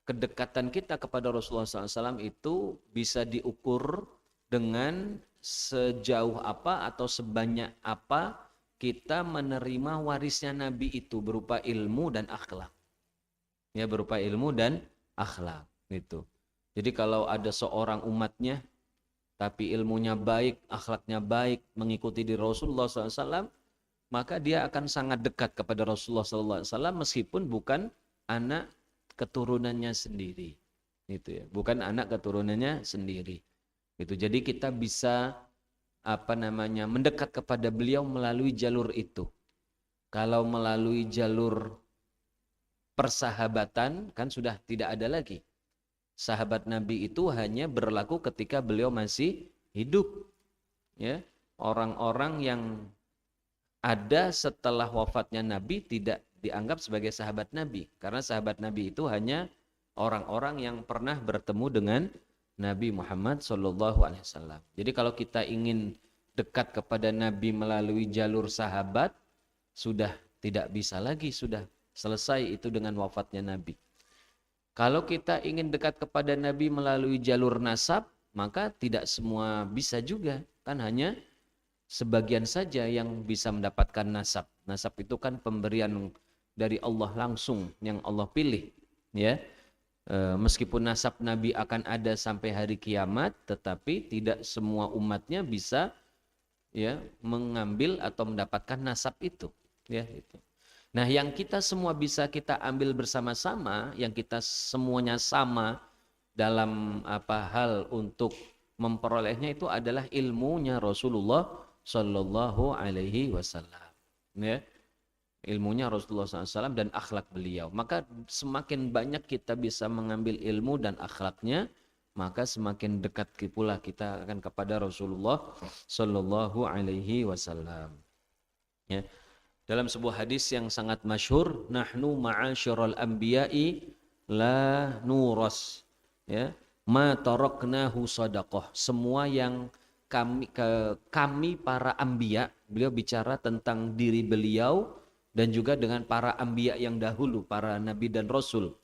kedekatan kita kepada Rasulullah SAW itu bisa diukur dengan sejauh apa atau sebanyak apa kita menerima warisnya Nabi itu berupa ilmu dan akhlak, ya, berupa ilmu dan akhlak itu. Jadi kalau ada seorang umatnya tapi ilmunya baik, akhlaknya baik, mengikuti di Rasulullah SAW, maka dia akan sangat dekat kepada Rasulullah SAW meskipun bukan anak keturunannya sendiri, gitu, ya, bukan anak keturunannya sendiri. Gitu. Jadi kita bisa mendekat kepada beliau melalui jalur itu. Kalau melalui jalur persahabatan kan sudah tidak ada lagi. Sahabat Nabi itu hanya berlaku ketika beliau masih hidup, ya. Orang-orang yang ada setelah wafatnya Nabi tidak dianggap sebagai sahabat Nabi, karena sahabat Nabi itu hanya orang-orang yang pernah bertemu dengan Nabi Muhammad SAW. Jadi kalau kita ingin dekat kepada Nabi melalui jalur sahabat, sudah tidak bisa lagi, sudah selesai itu dengan wafatnya Nabi. Kalau kita ingin dekat kepada Nabi melalui jalur nasab, maka tidak semua bisa juga, kan hanya sebagian saja yang bisa mendapatkan nasab. Nasab itu kan pemberian dari Allah langsung yang Allah pilih, ya. Meskipun nasab Nabi akan ada sampai hari kiamat, tetapi tidak semua umatnya bisa, ya, mengambil atau mendapatkan nasab itu, ya, itu. Nah, yang kita semua bisa kita ambil bersama-sama, yang kita semuanya sama dalam hal untuk memperolehnya itu adalah ilmunya Rasulullah Shallallahu Alaihi Wasallam. Ya, ilmunya Rasulullah SAW dan akhlak beliau. Maka semakin banyak kita bisa mengambil ilmu dan akhlaknya, maka semakin dekat pula kita akan kepada Rasulullah Shallallahu Alaihi Wasallam. Ya. Dalam sebuah hadis yang sangat masyhur, nahnu ma'asyiral anbiya'i la nuras, ya, ma taraknahu sadaqah. Semua yang kami para anbiya, beliau bicara tentang diri beliau dan juga dengan para anbiya yang dahulu, para nabi dan rasul.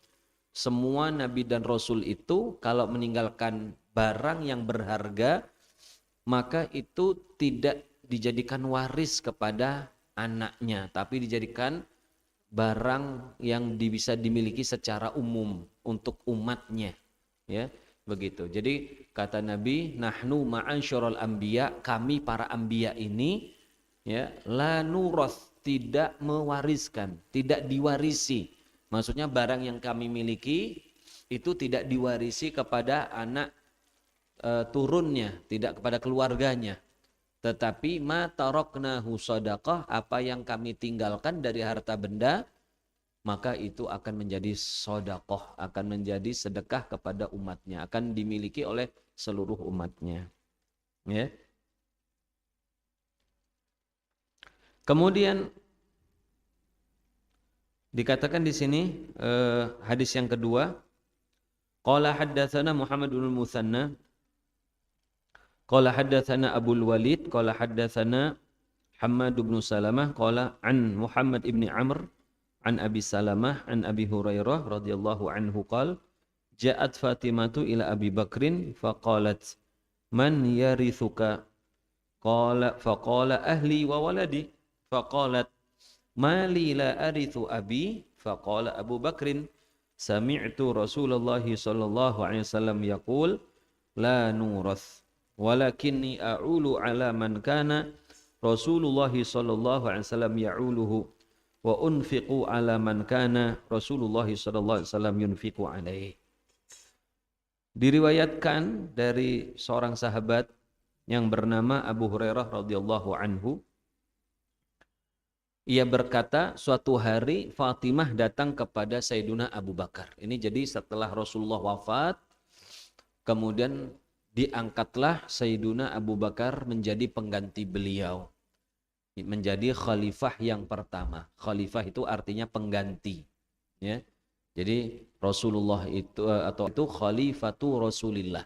Semua nabi dan rasul itu kalau meninggalkan barang yang berharga, maka itu tidak dijadikan waris kepada anaknya, tapi dijadikan barang yang bisa dimiliki secara umum untuk umatnya, ya, begitu. Jadi kata Nabi, nahnu ma'asyiral anbiya, kami para anbiya ini, ya, la nuras, tidak mewariskan, tidak diwarisi. Maksudnya barang yang kami miliki itu tidak diwarisi kepada anak turunnya, tidak kepada keluarganya. Tetapi ma taraknahu sadaqah, apa yang kami tinggalkan dari harta benda, maka itu akan menjadi sedekah, akan menjadi sedekah kepada umatnya, akan dimiliki oleh seluruh umatnya. Ya. Kemudian dikatakan di sini hadis yang kedua, qala haddatsana Muhammad bin Musanna qala haddatsana Abul Walid qala haddatsana Hammad bin Salamah qala an Muhammad ibn Amr an Abi Salamah an Abi Hurairah radhiyallahu anhu qala ja'at Fatimatu ila Abi Bakrin faqalat man yarithuka faqala ahli wa waladi faqalat mali la arithu abi faqala Abu Bakrin sami'tu Rasulullah sallallahu alaihi wasallam yaqul la nurath walakinni a'ulu ala man kana Rasulullah sallallahu alaihi wasallam ya'uluhu wa unfiqu ala man kana Rasulullah sallallahu alaihi wasallam yunfiqu alaihi. Diriwayatkan dari seorang sahabat yang bernama Abu Hurairah radhiyallahu anhu, ia berkata, suatu hari Fatimah datang kepada Sayyiduna Abu Bakar. Ini jadi setelah Rasulullah wafat, kemudian diangkatlah Sayyiduna Abu Bakar menjadi pengganti beliau. Menjadi khalifah yang pertama. Khalifah itu artinya pengganti. Ya. Jadi Rasulullah itu khalifatu Rasulillah.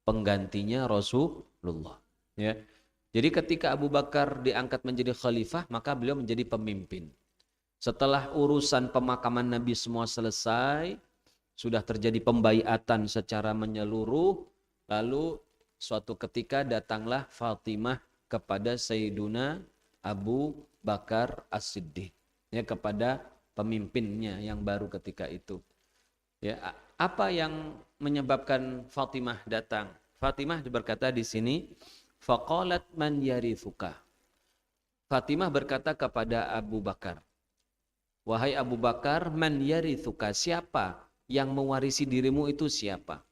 Penggantinya Rasulullah. Ya. Jadi ketika Abu Bakar diangkat menjadi khalifah, maka beliau menjadi pemimpin. Setelah urusan pemakaman Nabi semua selesai, sudah terjadi pembaiatan secara menyeluruh, lalu suatu ketika datanglah Fatimah kepada Sayyiduna Abu Bakar As-Siddiq, ya, kepada pemimpinnya yang baru ketika itu. Ya, apa yang menyebabkan Fatimah datang? Fatimah berkata di sini, faqalat man yarithuka. Fatimah berkata kepada Abu Bakar, wahai Abu Bakar, man yarithuka, siapa yang mewarisi dirimu itu siapa?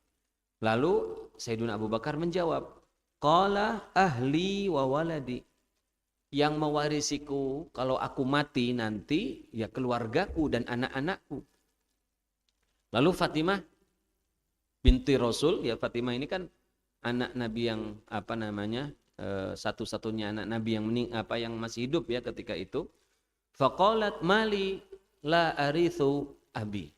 Lalu Sayyiduna Abu Bakar menjawab, qala ahli wa waladi. Yang mewarisiku kalau aku mati nanti ya keluargaku dan anak-anakku. Lalu Fatimah binti Rasul, ya Fatimah ini kan anak Nabi yang satu-satunya anak Nabi yang masih hidup ya ketika itu. Faqalat mali la arithu abi.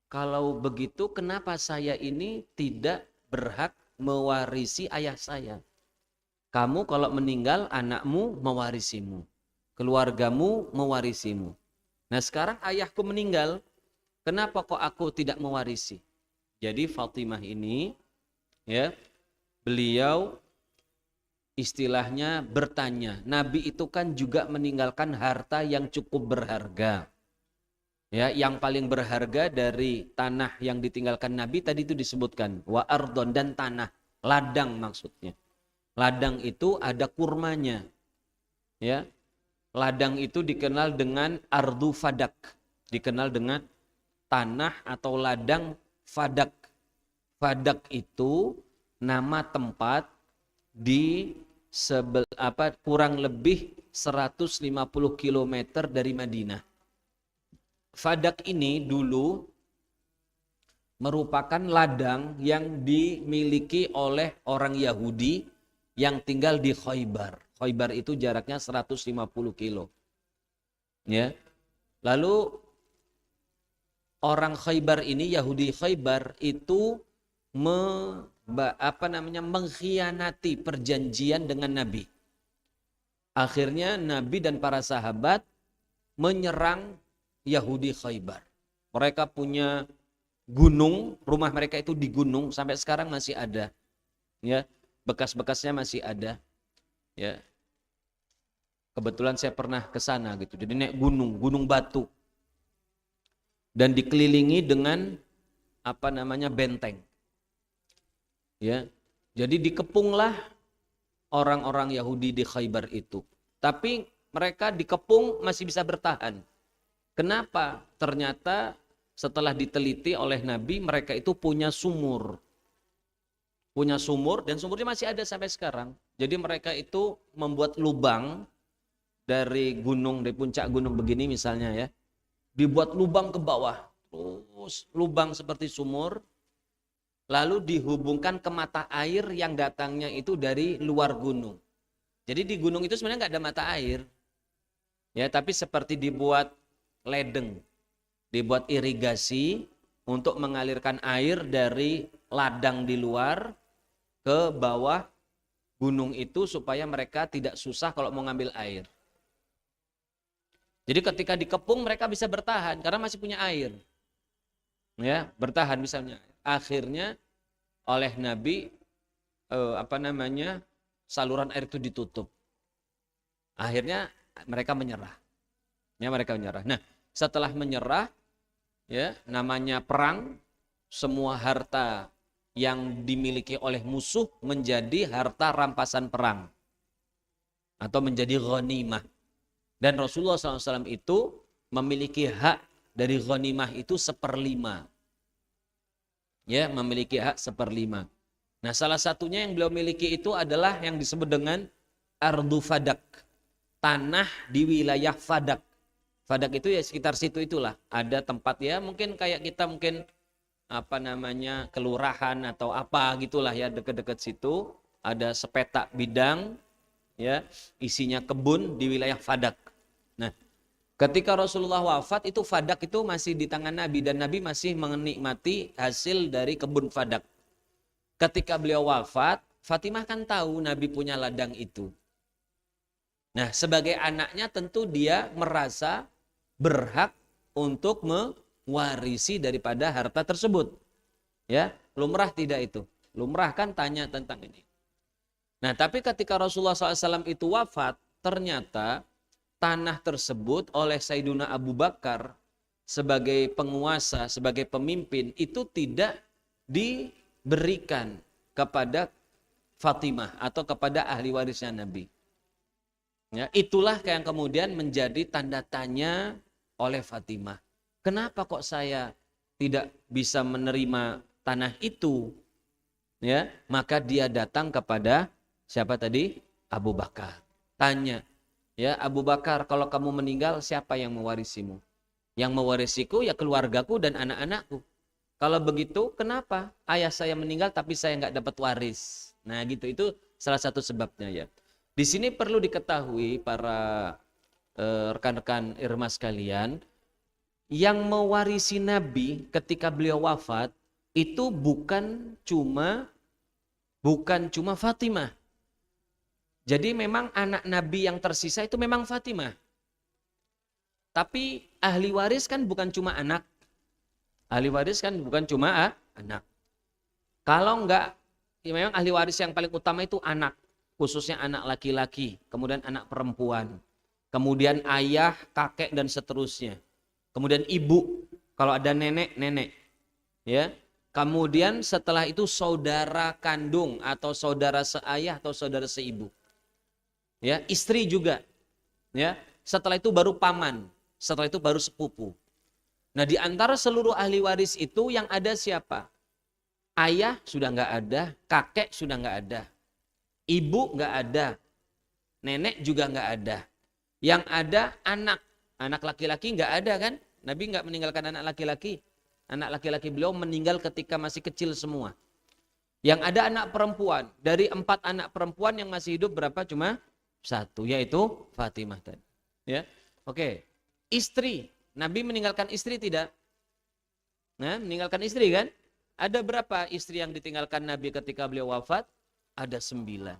Kalau begitu kenapa saya ini tidak berhak mewarisi ayah saya? Kamu kalau meninggal anakmu mewarisimu, keluargamu mewarisimu. Nah sekarang ayahku meninggal, kenapa kok aku tidak mewarisi? Jadi Fatimah ini, ya, beliau istilahnya bertanya, Nabi itu kan juga meninggalkan harta yang cukup berharga. Ya, yang paling berharga dari tanah yang ditinggalkan Nabi tadi itu disebutkan wa ardon, dan tanah, ladang maksudnya. Ladang itu ada kurmanya. Ya. ladang itu dikenal dengan ardu fadak, dikenal dengan tanah atau ladang fadak. Fadak itu nama tempat di kurang lebih 150 km dari Madinah. Fadak ini dulu merupakan ladang yang dimiliki oleh orang Yahudi yang tinggal di Khaybar. Khaybar itu jaraknya 150 kilo. Ya. Lalu orang Khaybar ini, Yahudi Khaybar itu mengkhianati perjanjian dengan Nabi. Akhirnya Nabi dan para sahabat menyerang Yahudi Khaybar. Mereka punya gunung, rumah mereka itu di gunung, sampai sekarang masih ada. Ya, bekas-bekasnya masih ada. Ya. Kebetulan saya pernah ke sana gitu. Jadi naik gunung batu. Dan dikelilingi dengan benteng. Ya. Jadi dikepunglah orang-orang Yahudi di Khaybar itu. Tapi mereka dikepung masih bisa bertahan. Kenapa? Ternyata setelah diteliti oleh Nabi, mereka itu punya sumur. Punya sumur, dan sumurnya masih ada sampai sekarang. Jadi mereka itu membuat lubang dari puncak gunung begini misalnya ya. Dibuat lubang ke bawah. Terus lubang seperti sumur. Lalu dihubungkan ke mata air yang datangnya itu dari luar gunung. Jadi di gunung itu sebenarnya nggak ada mata air. Ya, tapi seperti dibuat ledeng. Dibuat irigasi untuk mengalirkan air dari ladang di luar ke bawah gunung itu supaya mereka tidak susah kalau mau ngambil air. Jadi ketika dikepung mereka bisa bertahan karena masih punya air. Ya, bertahan misalnya. Akhirnya oleh Nabi saluran air itu ditutup. Akhirnya mereka menyerah. Ya, mereka menyerah. Nah, setelah menyerah ya, namanya perang, semua harta yang dimiliki oleh musuh menjadi harta rampasan perang atau menjadi ghanimah. Dan Rasulullah SAW itu memiliki hak dari ghanimah itu 1/5. Ya, memiliki hak 1/5. Nah, salah satunya yang beliau miliki itu adalah yang disebut dengan ardu fadak. Tanah di wilayah Fadak. Fadak itu ya sekitar situ itulah. Ada tempat ya mungkin kayak kita mungkin kelurahan atau apa gitulah ya, dekat-dekat situ. Ada sepetak bidang ya, isinya kebun di wilayah Fadak. Nah, ketika Rasulullah wafat itu Fadak itu masih di tangan Nabi dan Nabi masih menikmati hasil dari kebun Fadak. Ketika beliau wafat, Fatimah kan tahu Nabi punya ladang itu. Nah, sebagai anaknya tentu dia merasa berhak untuk mewarisi daripada harta tersebut. Ya, lumrah tidak itu? Lumrah kan tanya tentang ini. Nah, tapi ketika Rasulullah SAW itu wafat, ternyata tanah tersebut oleh Sayyiduna Abu Bakar sebagai penguasa, sebagai pemimpin itu tidak diberikan kepada Fatimah atau kepada ahli warisnya Nabi. Ya, itulah yang kemudian menjadi tanda tanya oleh Fatimah. Kenapa kok saya tidak bisa menerima tanah itu? Ya, maka dia datang kepada siapa tadi? Abu Bakar. Tanya, ya Abu Bakar, kalau kamu meninggal siapa yang mewarisimu? Yang mewarisiku ya keluargaku dan anak-anakku. Kalau begitu kenapa ayah saya meninggal tapi saya nggak dapat waris? Nah gitu, itu salah satu sebabnya ya. Di sini perlu diketahui para rekan-rekan Irma sekalian, yang mewarisi Nabi ketika beliau wafat itu bukan cuma Fatimah. Jadi memang anak Nabi yang tersisa itu memang Fatimah. Tapi ahli waris kan bukan cuma anak. Ahli waris kan bukan cuma anak. Kalau enggak, ya memang ahli waris yang paling utama itu anak. Khususnya anak laki-laki, kemudian anak perempuan. Kemudian ayah, kakek, dan seterusnya. Kemudian ibu, kalau ada nenek. Ya. Kemudian setelah itu saudara kandung atau saudara seayah atau saudara seibu. Ya, istri juga. Ya, setelah itu baru paman, setelah itu baru sepupu. Nah, di antara seluruh ahli waris itu yang ada siapa? Ayah sudah nggak ada, kakek sudah nggak ada, ibu nggak ada, nenek juga nggak ada. Yang ada anak laki-laki nggak ada kan? Nabi nggak meninggalkan anak laki-laki. Anak laki-laki beliau meninggal ketika masih kecil semua. Yang ada anak perempuan. Dari 4 anak perempuan yang masih hidup berapa? Cuma 1, yaitu Fatimah tadi. Ya, oke. Istri, Nabi meninggalkan istri tidak? Nah, meninggalkan istri kan? Ada berapa istri yang ditinggalkan Nabi ketika beliau wafat? Ada 9.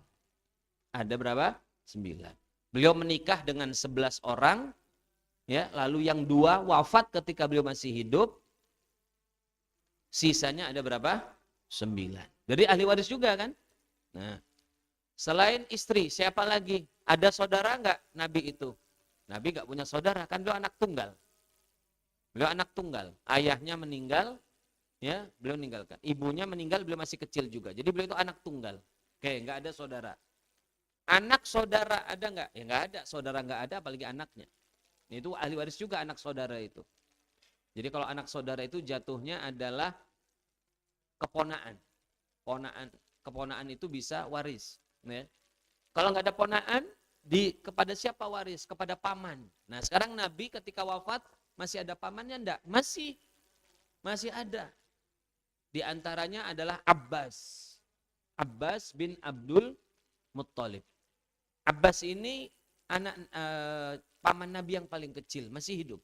Ada berapa? 9. Beliau menikah dengan 11 orang. Ya, lalu yang 2 wafat ketika beliau masih hidup. Sisanya ada berapa? 9. Jadi ahli waris juga kan? Nah, selain istri, siapa lagi? Ada saudara enggak Nabi itu? Nabi enggak punya saudara, kan beliau anak tunggal. Beliau anak tunggal. Ayahnya meninggal, ya, beliau meninggalkan. Ibunya meninggal, beliau masih kecil juga. Jadi beliau itu anak tunggal. Oke, enggak ada saudara. Anak saudara ada enggak? Ya enggak ada. Saudara enggak ada, apalagi anaknya. Itu ahli waris juga anak saudara itu. Jadi kalau anak saudara itu jatuhnya adalah keponaan. Keponaan itu bisa waris. Ya. Kalau nggak ada ponaan, kepada siapa waris? Kepada paman. Nah, sekarang Nabi ketika wafat masih ada pamannya enggak? Masih ada. Di antaranya adalah Abbas. Abbas bin Abdul Muttalib. Abbas ini anak paman Nabi yang paling kecil, masih hidup.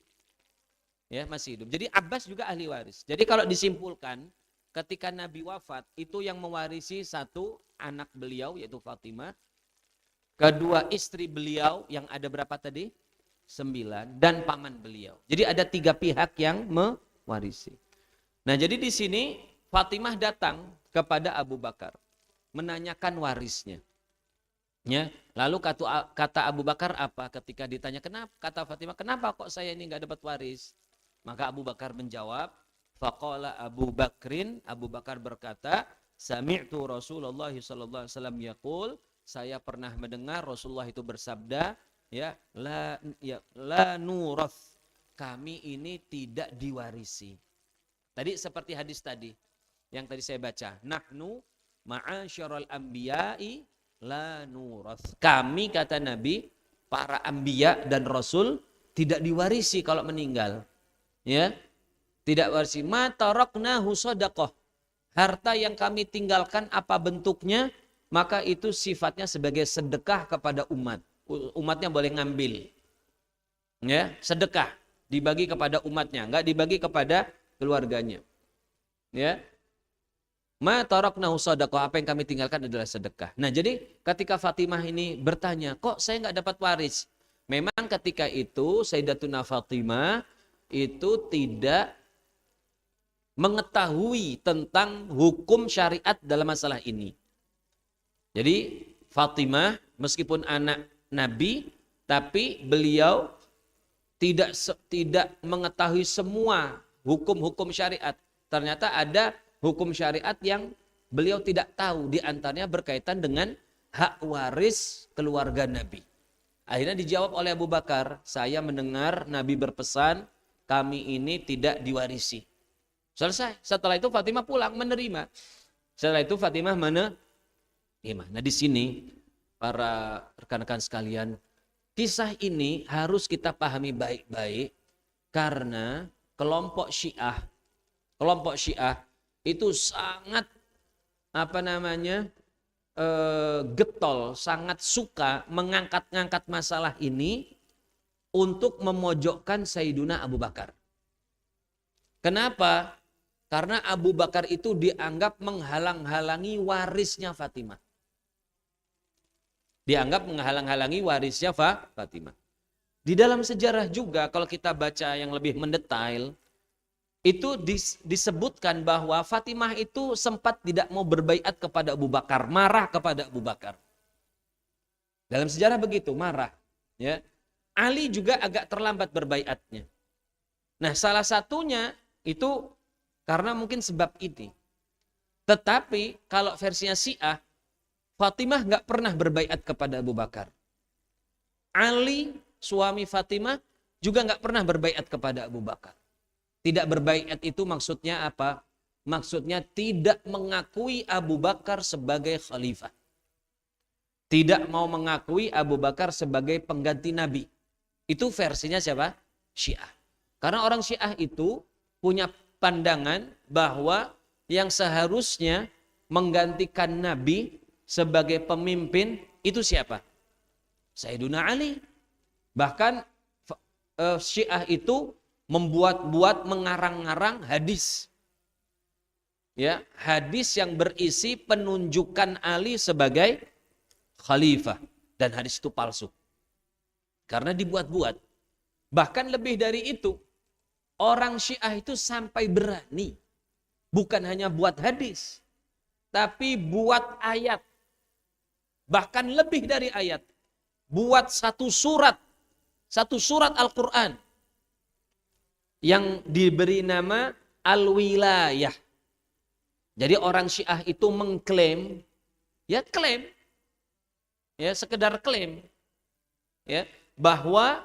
Ya, masih hidup. Jadi Abbas juga ahli waris. Jadi kalau disimpulkan, ketika Nabi wafat, itu yang mewarisi 1 anak beliau yaitu Fatimah. Kedua istri beliau yang ada berapa tadi? 9 dan paman beliau. Jadi ada 3 pihak yang mewarisi. Nah, jadi di sini Fatimah datang kepada Abu Bakar menanyakan warisnya. Ya, lalu kata Abu Bakar apa ketika ditanya kenapa? Kata Fatimah, kenapa kok saya ini nggak dapat waris? Maka Abu Bakar menjawab, faqala Abu Bakrin, Abu Bakar berkata, sami'tu Rasulullah sallallahu alaihi wasallam yaqul, saya pernah mendengar Rasulullah itu bersabda, ya, la nurath, kami ini tidak diwarisi. Tadi seperti hadis tadi yang tadi saya baca, nahnu ma'asyiral anbiya'i la nurath. Kami kata Nabi, para anbiya dan rasul tidak diwarisi kalau meninggal. Ya. Tidak warisi. Ma taraknahu shadaqah. Harta yang kami tinggalkan apa bentuknya? Maka itu sifatnya sebagai sedekah kepada umat. Umatnya boleh ngambil. Ya, sedekah dibagi kepada umatnya, enggak dibagi kepada keluarganya. Ya. Ma taraknahu shadaqah, apa yang kami tinggalkan adalah sedekah. Nah, jadi ketika Fatimah ini bertanya, kok saya enggak dapat waris? Memang ketika itu Sayyidatuna Fatimah itu tidak mengetahui tentang hukum syariat dalam masalah ini. Jadi Fatimah meskipun anak Nabi, tapi beliau tidak mengetahui semua hukum-hukum syariat. Ternyata ada hukum syariat yang beliau tidak tahu, di antaranya berkaitan dengan hak waris keluarga Nabi. Akhirnya dijawab oleh Abu Bakar, saya mendengar Nabi berpesan, kami ini tidak diwarisi. Selesai. Setelah itu Fatimah pulang menerima. Setelah itu Fatimah menerima. Nah, di sini para rekan-rekan sekalian, kisah ini harus kita pahami baik-baik karena kelompok Syiah itu sangat getol, sangat suka mengangkat-ngangkat masalah ini untuk memojokkan Sayyiduna Abu Bakar. Kenapa? Karena Abu Bakar itu dianggap menghalang-halangi warisnya Fatimah. Dianggap menghalang-halangi warisnya Fatimah. Di dalam sejarah juga kalau kita baca yang lebih mendetail, itu disebutkan bahwa Fatimah itu sempat tidak mau berbaiat kepada Abu Bakar, marah kepada Abu Bakar. Dalam sejarah begitu, marah. Ya. Ali juga agak terlambat berbaiatnya. Nah, salah satunya itu karena mungkin sebab ini. Tetapi kalau versinya Syiah, Fatimah nggak pernah berbaiat kepada Abu Bakar. Ali suami Fatimah, juga nggak pernah berbaiat kepada Abu Bakar. Tidak berbaiat itu maksudnya apa? Maksudnya tidak mengakui Abu Bakar sebagai khalifah. Tidak mau mengakui Abu Bakar sebagai pengganti Nabi. Itu versinya siapa? Syiah. Karena orang Syiah itu punya pandangan bahwa yang seharusnya menggantikan Nabi sebagai pemimpin itu siapa? Sayyiduna Ali. Bahkan Syiah itu membuat-buat, mengarang-arang hadis. Ya, hadis yang berisi penunjukan Ali sebagai khalifah, dan hadis itu palsu. Karena dibuat-buat. Bahkan lebih dari itu, orang Syiah itu sampai berani bukan hanya buat hadis, tapi buat ayat. Bahkan lebih dari ayat. Buat satu surat Al-Quran yang diberi nama Al-Wilayah. Jadi orang Syiah itu mengklaim, sekedar klaim, bahwa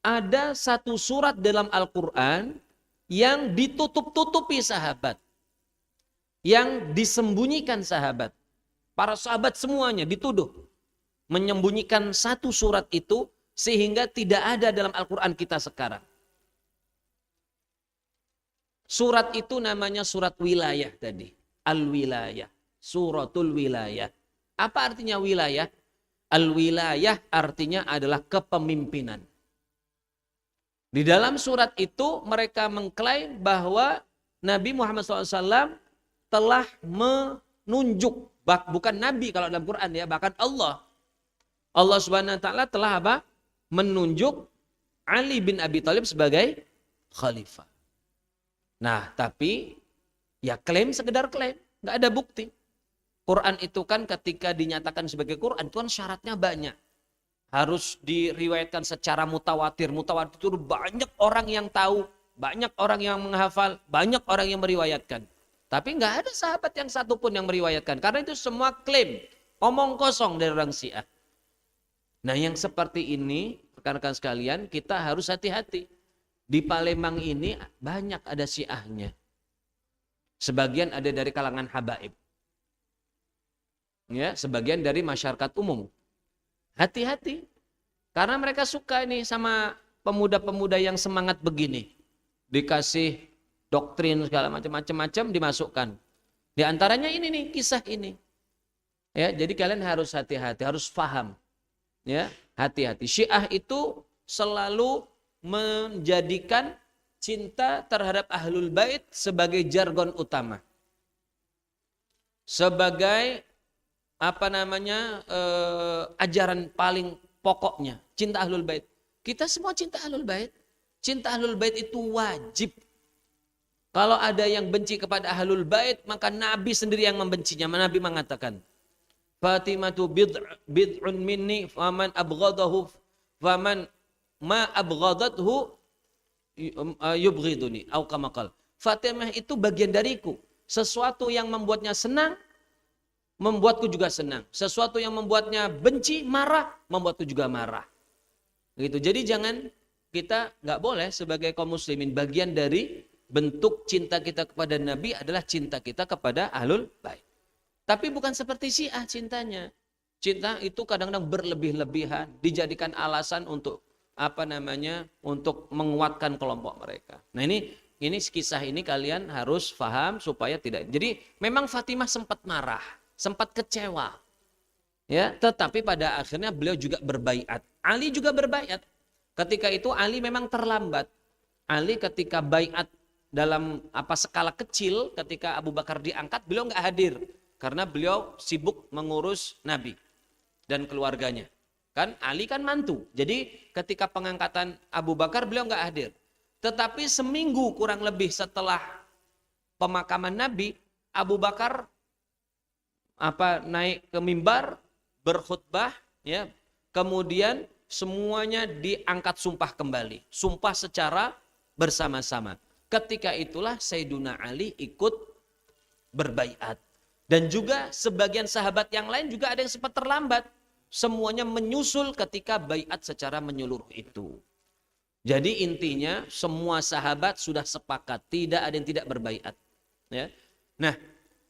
ada satu surat dalam Al-Quran yang ditutup-tutupi sahabat, yang disembunyikan sahabat. Para sahabat semuanya dituduh menyembunyikan satu surat itu sehingga tidak ada dalam Al-Quran kita sekarang. Surat itu namanya surat wilayah tadi. Al-Wilayah. Suratul Wilayah. Apa artinya wilayah? Al-Wilayah artinya adalah kepemimpinan. Di dalam surat itu mereka mengklaim bahwa Nabi Muhammad SAW telah menunjuk, bukan Nabi kalau dalam Quran ya, bahkan Allah Subhanahu wa taala telah apa? Menunjuk Ali bin Abi Thalib sebagai khalifah. Nah, tapi ya klaim, sekedar klaim, nggak ada bukti. Quran itu kan ketika dinyatakan sebagai Quran itu kan syaratnya banyak. Harus diriwayatkan secara mutawatir. Mutawatir itu banyak orang yang tahu, banyak orang yang menghafal, banyak orang yang meriwayatkan. Tapi nggak ada sahabat yang satu pun yang meriwayatkan. Karena itu semua klaim, omong kosong dari orang Syiah. Nah, yang seperti ini, rekan-rekan sekalian, kita harus hati-hati. Di Palembang ini banyak ada Syiahnya. Sebagian ada dari kalangan habaib. Ya, sebagian dari masyarakat umum. Hati-hati. Karena mereka suka ini sama pemuda-pemuda yang semangat begini. Dikasih doktrin segala macam-macam dimasukkan. Di antaranya ini nih, kisah ini. Ya, jadi kalian harus hati-hati, harus paham. Ya, hati-hati. Syiah itu selalu menjadikan cinta terhadap Ahlul Bait sebagai jargon utama. Sebagai ajaran paling pokoknya, cinta Ahlul Bait. Kita semua cinta Ahlul Bait. Cinta Ahlul Bait itu wajib. Kalau ada yang benci kepada Ahlul Bait, maka Nabi sendiri yang membencinya. Nabi mengatakan, Fatimatu bid'un minni faman abghadahu faman ma abghadathu yubghiduni au kama qala. Fatimah itu bagian dariku. Sesuatu yang membuatnya senang, membuatku juga senang. Sesuatu yang membuatnya benci, marah, membuatku juga marah. Gitu. Jadi jangan, kita nggak boleh sebagai kaum muslimin, bagian dari bentuk cinta kita kepada Nabi adalah cinta kita kepada Ahlul Bait. Tapi bukan seperti Syiah cintanya. Cinta itu kadang-kadang berlebih-lebihan, dijadikan alasan untuk untuk menguatkan kelompok mereka. Nah, ini kisah ini kalian harus paham supaya tidak. Jadi memang Fatimah sempat marah, sempat kecewa. Ya, tetapi pada akhirnya beliau juga berbaiat. Ali juga berbaiat. Ketika itu Ali memang terlambat. Ali ketika baiat dalam skala kecil, ketika Abu Bakar diangkat, beliau nggak hadir karena beliau sibuk mengurus Nabi dan keluarganya. Kan Ali kan mantu. Jadi ketika pengangkatan Abu Bakar beliau nggak hadir. Tetapi seminggu kurang lebih setelah pemakaman Nabi, Abu Bakar naik ke mimbar berkhutbah, ya. Kemudian semuanya diangkat sumpah kembali. Sumpah secara bersama-sama. Ketika itulah Sayyiduna Ali ikut berbaiat. Dan juga sebagian sahabat yang lain juga ada yang sempat terlambat. semuanya menyusul ketika baiat secara menyeluruh itu. Jadi intinya semua sahabat sudah sepakat, tidak ada yang tidak berbaiat. Ya. Nah,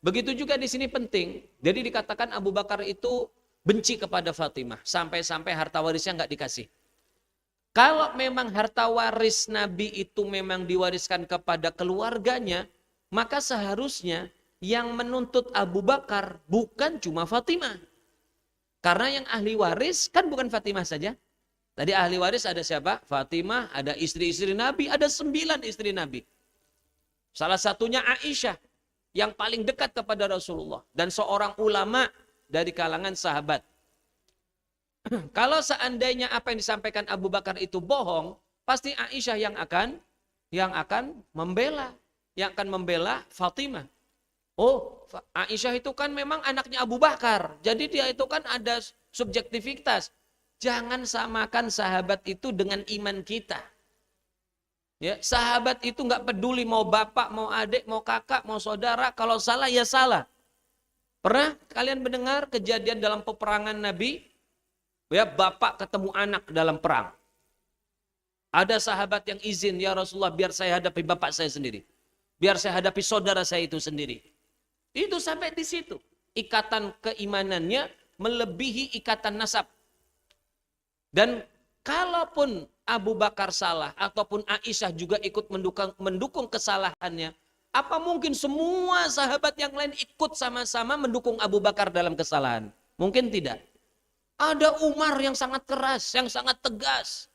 begitu juga di sini penting. Jadi dikatakan Abu Bakar itu benci kepada Fatimah sampai-sampai harta warisnya nggak dikasih. Kalau memang harta waris Nabi itu memang diwariskan kepada keluarganya, maka seharusnya yang menuntut Abu Bakar bukan cuma Fatimah. Karena yang ahli waris kan bukan Fatimah saja. Tadi ahli waris ada siapa? Fatimah, ada istri-istri Nabi, ada 9 istri Nabi. Salah satunya Aisyah yang paling dekat kepada Rasulullah dan seorang ulama dari kalangan sahabat. Kalau seandainya apa yang disampaikan Abu Bakar itu bohong, pasti Aisyah yang akan membela Fatimah. Oh, Aisyah itu kan memang anaknya Abu Bakar. Jadi dia itu kan ada subjektivitas. Jangan samakan sahabat itu dengan iman kita. Ya, sahabat itu nggak peduli mau bapak, mau adik, mau kakak, mau saudara. Kalau salah ya salah. Pernah kalian mendengar kejadian dalam peperangan Nabi? Ya, bapak ketemu anak dalam perang. Ada sahabat yang izin, ya Rasulullah biar saya hadapi bapak saya sendiri. Biar saya hadapi saudara saya itu sendiri. Itu sampai di situ. Ikatan keimanannya melebihi ikatan nasab. Dan kalaupun Abu Bakar salah ataupun Aisyah juga ikut mendukung kesalahannya, apa mungkin semua sahabat yang lain ikut sama-sama mendukung Abu Bakar dalam kesalahan? Mungkin tidak. Ada Umar yang sangat keras, yang sangat tegas.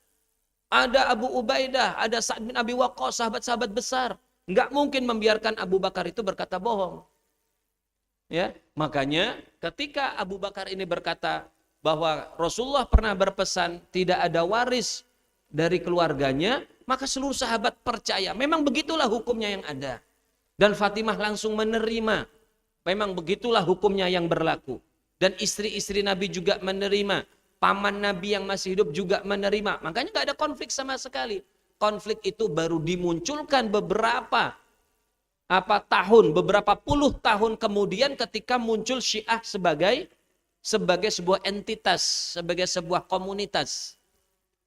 Ada Abu Ubaidah, ada Sa'ad bin Abi Waqqas, sahabat-sahabat besar. Enggak mungkin membiarkan Abu Bakar itu berkata bohong. Ya, makanya ketika Abu Bakar ini berkata bahwa Rasulullah pernah berpesan tidak ada waris dari keluarganya, maka seluruh sahabat percaya. Memang begitulah hukumnya yang ada. Dan Fatimah langsung menerima. Memang begitulah hukumnya yang berlaku. Dan istri-istri Nabi juga menerima. Paman Nabi yang masih hidup juga menerima. Makanya gak ada konflik sama sekali. Konflik itu baru dimunculkan beberapa puluh tahun kemudian ketika muncul Syiah sebagai sebuah entitas, sebagai sebuah komunitas.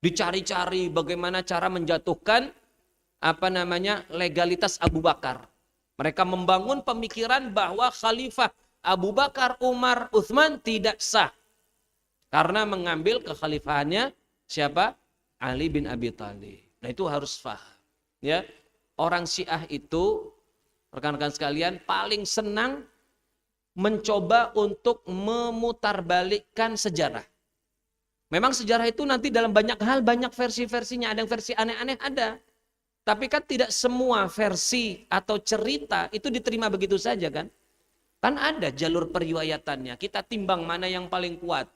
Dicari-cari bagaimana cara menjatuhkan legalitas Abu Bakar. Mereka membangun pemikiran bahwa khalifah Abu Bakar, Umar, Uthman tidak sah. Karena mengambil kekhalifahannya siapa? Ali bin Abi Thalib. Nah itu harus paham. Ya, orang Syiah itu, rekan-rekan sekalian, paling senang mencoba untuk memutarbalikkan sejarah. Memang sejarah itu nanti dalam banyak hal, banyak versi-versinya. Ada yang versi aneh-aneh ada. Tapi kan tidak semua versi atau cerita itu diterima begitu saja kan. Kan ada jalur periwayatannya. Kita timbang mana yang paling kuat.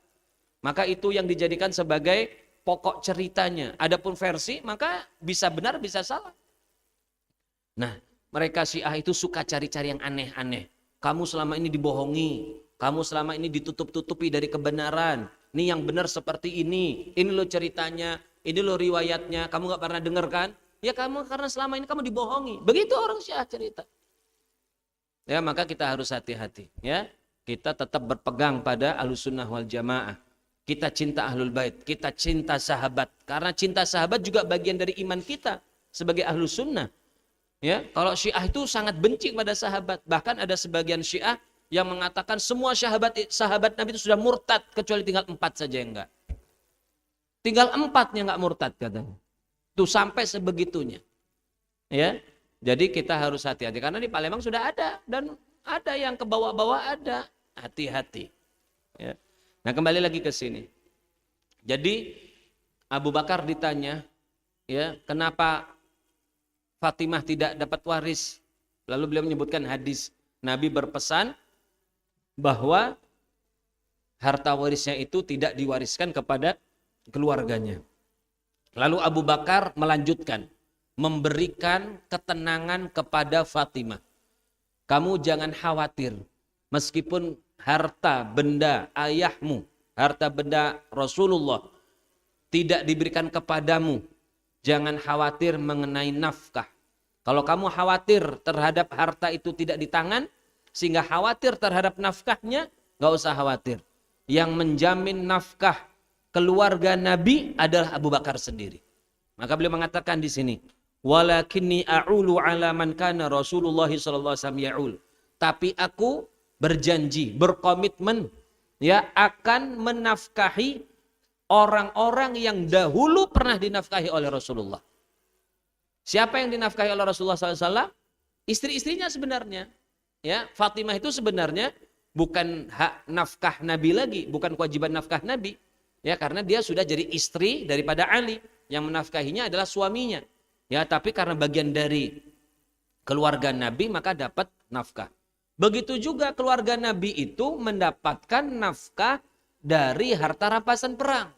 Maka itu yang dijadikan sebagai pokok ceritanya. Adapun versi maka bisa benar bisa salah. Nah, mereka Syiah itu suka cari-cari yang aneh-aneh. Kamu selama ini dibohongi. Kamu selama ini ditutup-tutupi dari kebenaran. Ini yang benar seperti ini. Ini lo ceritanya. Ini lo riwayatnya. Kamu gak pernah dengar kan? Ya kamu karena selama ini kamu dibohongi. Begitu orang Syiah cerita. Ya maka kita harus hati-hati. Ya, kita tetap berpegang pada Ahlussunnah wal Jamaah. Kita cinta Ahlul Bait. Kita cinta sahabat. Karena cinta sahabat juga bagian dari iman kita sebagai Ahlussunnah. Ya, kalau Syiah itu sangat benci pada sahabat. Bahkan ada sebagian Syiah yang mengatakan semua sahabat Nabi itu sudah murtad kecuali tinggal 4 saja yang enggak. Tinggal 4-nya enggak murtad katanya. Itu sampai sebegitunya. Ya. Jadi kita harus hati-hati karena di Palembang sudah ada dan ada yang ke bawah-bawah ada. Hati-hati. Ya. Nah, kembali lagi ke sini. Jadi Abu Bakar ditanya, ya, kenapa Fatimah tidak dapat waris? Lalu beliau menyebutkan hadis. Nabi berpesan bahwa harta warisnya itu tidak diwariskan kepada keluarganya. Lalu Abu Bakar melanjutkan, memberikan ketenangan kepada Fatimah. Kamu jangan khawatir, meskipun harta benda ayahmu, harta benda Rasulullah tidak diberikan kepadamu, jangan khawatir mengenai nafkah. Kalau kamu khawatir terhadap harta itu tidak di tangan, sehingga khawatir terhadap nafkahnya, gak usah khawatir. yang menjamin nafkah keluarga Nabi adalah Abu Bakar sendiri. Maka beliau mengatakan di sini, walakinni a'ulu ala man kana Rasulullah sallallahu alaihi wasallam ya'ul. Tapi aku berjanji, berkomitmen ya akan menafkahi orang-orang yang dahulu pernah dinafkahi oleh Rasulullah. Siapa yang dinafkahi oleh Rasulullah SAW? Istri-istrinya sebenarnya. Ya, Fatimah itu sebenarnya bukan hak nafkah Nabi lagi, bukan kewajiban nafkah Nabi. Ya, karena dia sudah jadi istri daripada Ali, yang menafkahinya adalah suaminya. Ya, tapi karena bagian dari keluarga Nabi maka dapat nafkah. Begitu juga keluarga Nabi itu mendapatkan nafkah dari harta rampasan perang.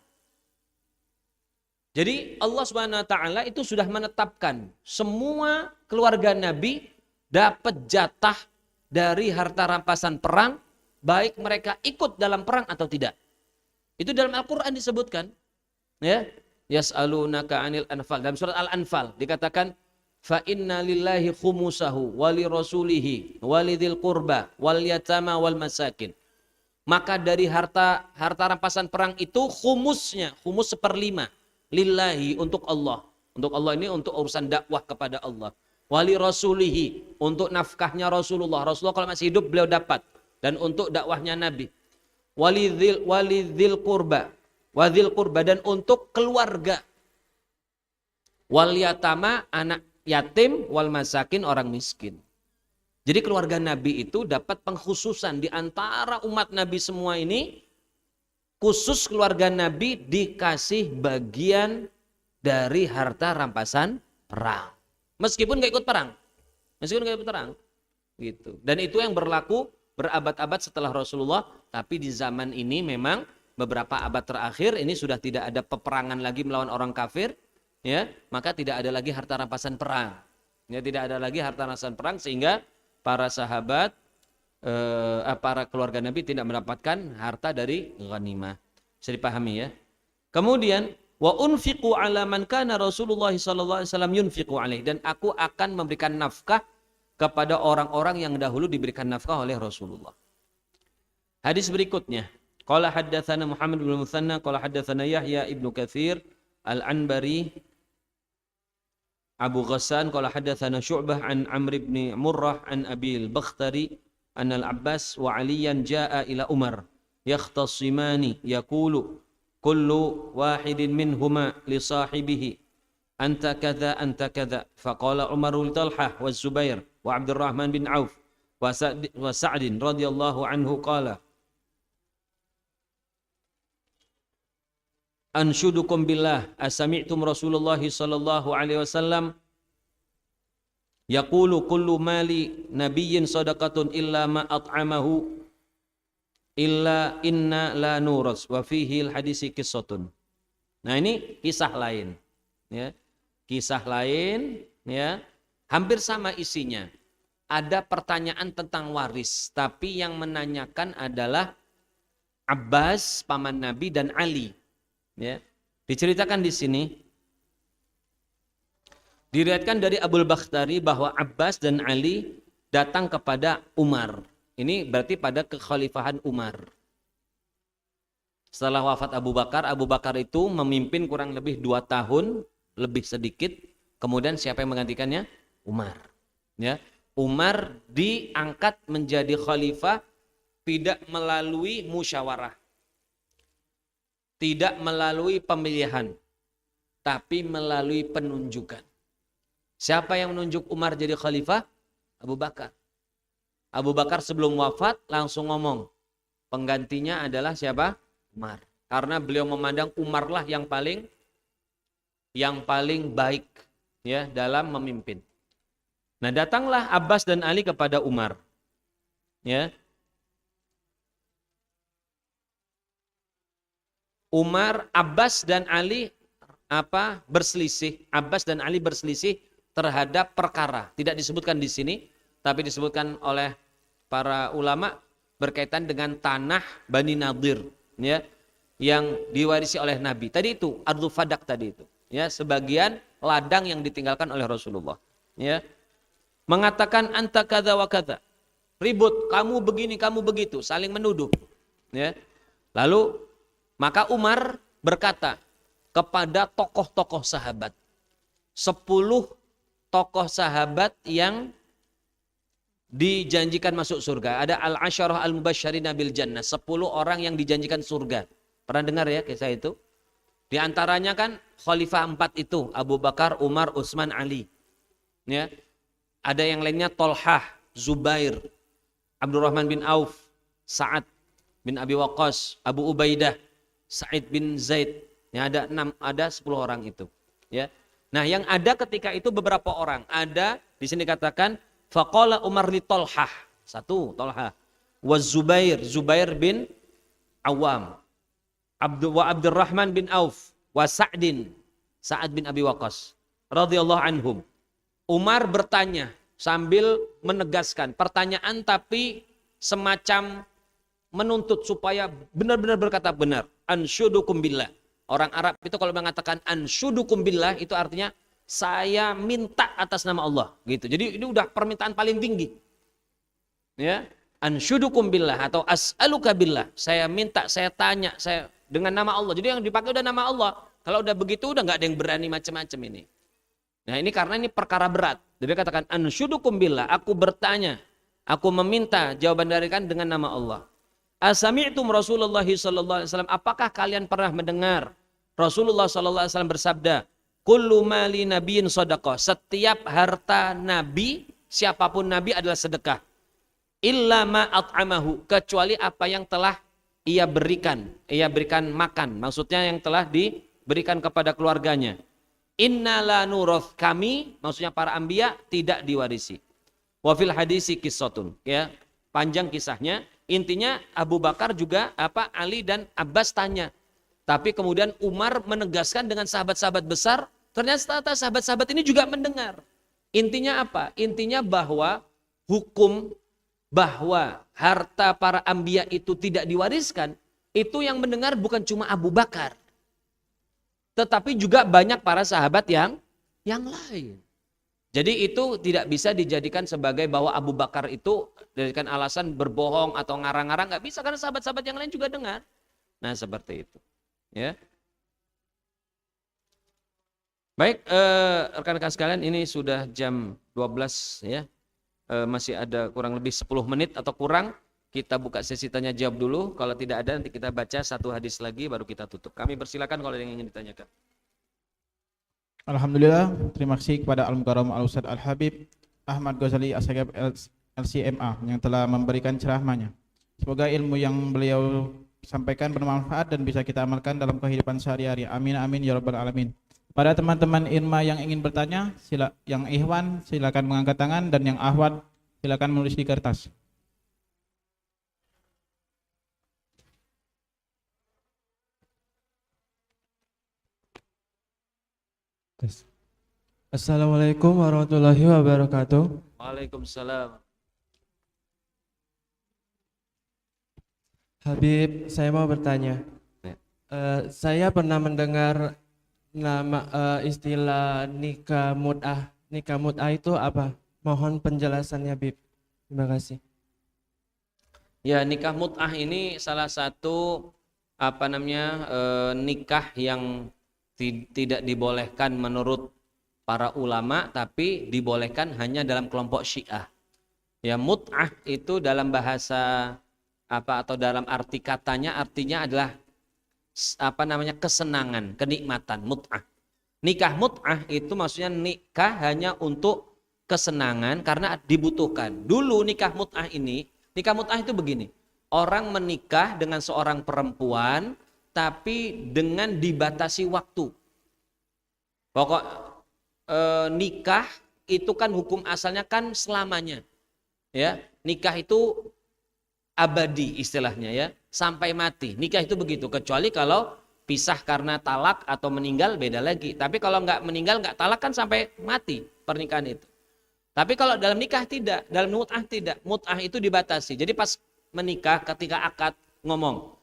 Jadi Allah Subhanahu wa taala itu sudah menetapkan semua keluarga Nabi dapat jatah dari harta rampasan perang, baik mereka ikut dalam perang atau tidak. Itu dalam Al-Qur'an disebutkan. Ya, yas'alunaka 'anil anfal. Dalam surat Al-Anfal dikatakan fa inna lillahi khumusahu wa li rasulihi wa lidzil qurba wal yatama wal masakin. Maka dari harta rampasan perang itu khumusnya, khumus 1/5 lillahi untuk Allah. Untuk Allah ini untuk urusan dakwah kepada Allah. Wali rasulihi untuk nafkahnya Rasulullah. Rasulullah kalau masih hidup beliau dapat. Dan untuk dakwahnya Nabi. Walidhil qurba. Wadhil qurba dan untuk keluarga. Wal yatama anak yatim wal masakin orang miskin. Jadi keluarga Nabi itu dapat pengkhususan di antara umat Nabi semua ini. Khusus keluarga Nabi dikasih bagian dari harta rampasan perang. Meskipun gak ikut perang. Meskipun gak ikut perang. Gitu. Dan itu yang berlaku berabad-abad setelah Rasulullah. Tapi di zaman ini memang beberapa abad terakhir ini sudah tidak ada peperangan lagi melawan orang kafir. Ya, maka tidak ada lagi harta rampasan perang. Ya, tidak ada lagi harta rampasan perang sehingga para sahabat, para keluarga Nabi tidak mendapatkan harta dari ghanimah. Bisa dipahami ya. Kemudian wa unfiqu ala man kana Rasulullah sallallahu alaihi wasallam yunfiqu alaihi, dan aku akan memberikan nafkah kepada orang-orang yang dahulu diberikan nafkah oleh Rasulullah. Hadis berikutnya, qala haddatsana Muhammad bin Mutsanna qala haddatsana Yahya ibnu Katsir al-Anbari Abu Ghassan qala haddatsana Syu'bah an Amr ibn Murrah an Abi al-Bakhtari an al-Abbas wa Aliyan jaa ila Umar yakhtasimani yaqulu kullu wahidin minhuma li sahibihi anta kadza faqala Umar li Talhah wa Zubair wa Abdurrahman bin Auf wa Sa'd radhiyallahu anhu qala anshudukum billah asami'tum Rasulullah sallallahu alaihi wasallam yaqulu kullu mali nabiyyin sadaqatun illa ma at'amahu illa inna la nuras wa fihi al-hadisi qissatun. Nah, ini kisah lain ya. Kisah lain ya, hampir sama isinya. Ada pertanyaan tentang waris, tapi yang menanyakan adalah Abbas paman Nabi dan Ali. Ya, diceritakan di sini, diriwayatkan dari Abu Bakhtari bahwa Abbas dan Ali datang kepada Umar. Ini berarti pada kekhalifahan Umar. Setelah wafat Abu Bakar itu memimpin kurang lebih 2 tahun, lebih sedikit. Kemudian siapa yang menggantikannya? Umar. Ya, Umar diangkat menjadi khalifah tidak melalui musyawarah. Tidak melalui pemilihan, tapi melalui penunjukan. Siapa yang menunjuk Umar jadi khalifah? Abu Bakar. Abu Bakar sebelum wafat langsung ngomong, penggantinya adalah siapa? Umar. Karena beliau memandang Umar lah yang paling baik ya dalam memimpin. Nah, datanglah Abbas dan Ali kepada Umar. Ya. Abbas dan Ali berselisih. Abbas dan Ali berselisih terhadap perkara. Tidak disebutkan di sini, tapi disebutkan oleh para ulama berkaitan dengan tanah Bani Nadir, ya, yang diwarisi oleh Nabi. Tadi itu Ardhu Fadak tadi itu, ya, sebagian ladang yang ditinggalkan oleh Rasulullah, ya. Mengatakan anta kadza wa kadza. Ribut, kamu begini, kamu begitu, saling menuduh, ya. Lalu maka Umar berkata kepada tokoh-tokoh sahabat, 10 tokoh sahabat yang dijanjikan masuk surga. Ada al-asyarah al-mubasysyirina bil jannah, 10 orang yang dijanjikan surga. Pernah dengar ya kisah itu? Di antaranya kan khalifah 4 itu, Abu Bakar, Umar, Utsman, Ali. Ya. Ada yang lainnya Tolhah, Zubair, Abdurrahman bin Auf, Sa'ad bin Abi Waqqas, Abu Ubaidah, Sa'id bin Zaid. Ya, ada 10 orang itu. Ya. Nah, yang ada ketika itu beberapa orang. Ada di sini katakan faqala Umar li Tolhah. 1 Tolhah. Wa Zubair, Zubair bin Awam. Abdurrahman bin Auf, wa Sa'din, Sa'ad bin Abi Waqqas radhiyallahu anhum. Umar bertanya sambil menegaskan pertanyaan tapi semacam menuntut supaya benar-benar berkata benar. Ansyudukum billah. Orang Arab itu kalau mengatakan ansyudukum billah itu artinya saya minta atas nama Allah gitu. Jadi ini udah permintaan paling tinggi. Ya, ansyudukum billah atau as'aluka billah. Saya minta, saya tanya, saya dengan nama Allah. Jadi yang dipakai udah nama Allah. Kalau udah begitu udah nggak ada yang berani macam-macam ini. Nah ini karena ini perkara berat. Jadi katakan ansyudukum billah. Aku bertanya, aku meminta jawaban dari kan dengan nama Allah. Asami'tum Rasulullah sallallahu alaihi wasallam. Apakah kalian pernah mendengar Rasulullah sallallahu alaihi wasallam bersabda, kullu mali nabiyyin shadaqah. Setiap harta nabi, siapapun nabi adalah sedekah. Illa ma at'amahu, kecuali apa yang telah ia berikan makan, maksudnya yang telah diberikan kepada keluarganya. Inna la nuroth, kami, maksudnya para anbiya tidak diwarisi. Wa fil hadisi qissatun, ya, panjang kisahnya. Intinya Abu Bakar juga Ali dan Abbas tanya. Tapi kemudian Umar menegaskan dengan sahabat-sahabat besar, ternyata sahabat-sahabat ini juga mendengar. Intinya apa? Intinya bahwa hukum bahwa harta para anbiya itu tidak diwariskan, itu yang mendengar bukan cuma Abu Bakar, tetapi juga banyak para sahabat yang lain. Jadi itu tidak bisa dijadikan sebagai bahwa Abu Bakar itu dijadikan alasan berbohong atau ngarang-ngarang, nggak bisa, karena sahabat-sahabat yang lain juga dengar. Nah seperti itu. Ya. Baik, rekan-rekan sekalian, ini sudah jam 12 ya. Masih ada kurang lebih 10 menit atau kurang. Kita buka sesi tanya jawab dulu. Kalau tidak ada nanti kita baca 1 hadis lagi baru kita tutup. Kami persilakan kalau ada yang ingin ditanyakan. Alhamdulillah, terima kasih kepada Al-Mukarram Al-Ustaz Al-Habib Ahmad Ghazali Asagab LCMA yang telah memberikan ceramahnya. Semoga ilmu yang beliau sampaikan bermanfaat dan bisa kita amalkan dalam kehidupan sehari-hari. Amin amin ya rabbal alamin. Pada teman-teman Irma yang ingin bertanya, yang Ikhwan silakan mengangkat tangan, dan yang Ahwat silakan menulis di kertas. Assalamualaikum warahmatullahi wabarakatuh. Waalaikumsalam. Habib, saya mau bertanya. Saya pernah mendengar nama istilah nikah mut'ah. Nikah mut'ah itu apa? Mohon penjelasannya, Habib. Terima kasih. Ya, nikah mut'ah ini salah satu nikah yang tidak dibolehkan menurut para ulama, tapi dibolehkan hanya dalam kelompok Syiah. Ya, mut'ah itu dalam bahasa atau dalam arti katanya artinya adalah kesenangan, kenikmatan, mut'ah. Nikah mut'ah itu maksudnya nikah hanya untuk kesenangan karena dibutuhkan. Dulu nikah mut'ah itu begini. Orang menikah dengan seorang perempuan tapi dengan dibatasi waktu. Pokok nikah itu kan hukum asalnya kan selamanya. Ya, nikah itu abadi istilahnya ya, sampai mati. Nikah itu begitu, kecuali kalau pisah karena talak atau meninggal beda lagi. Tapi kalau nggak meninggal, nggak talak kan sampai mati pernikahan itu. Tapi kalau dalam nikah tidak, dalam mut'ah tidak. Mut'ah itu dibatasi. Jadi pas menikah ketika akad ngomong,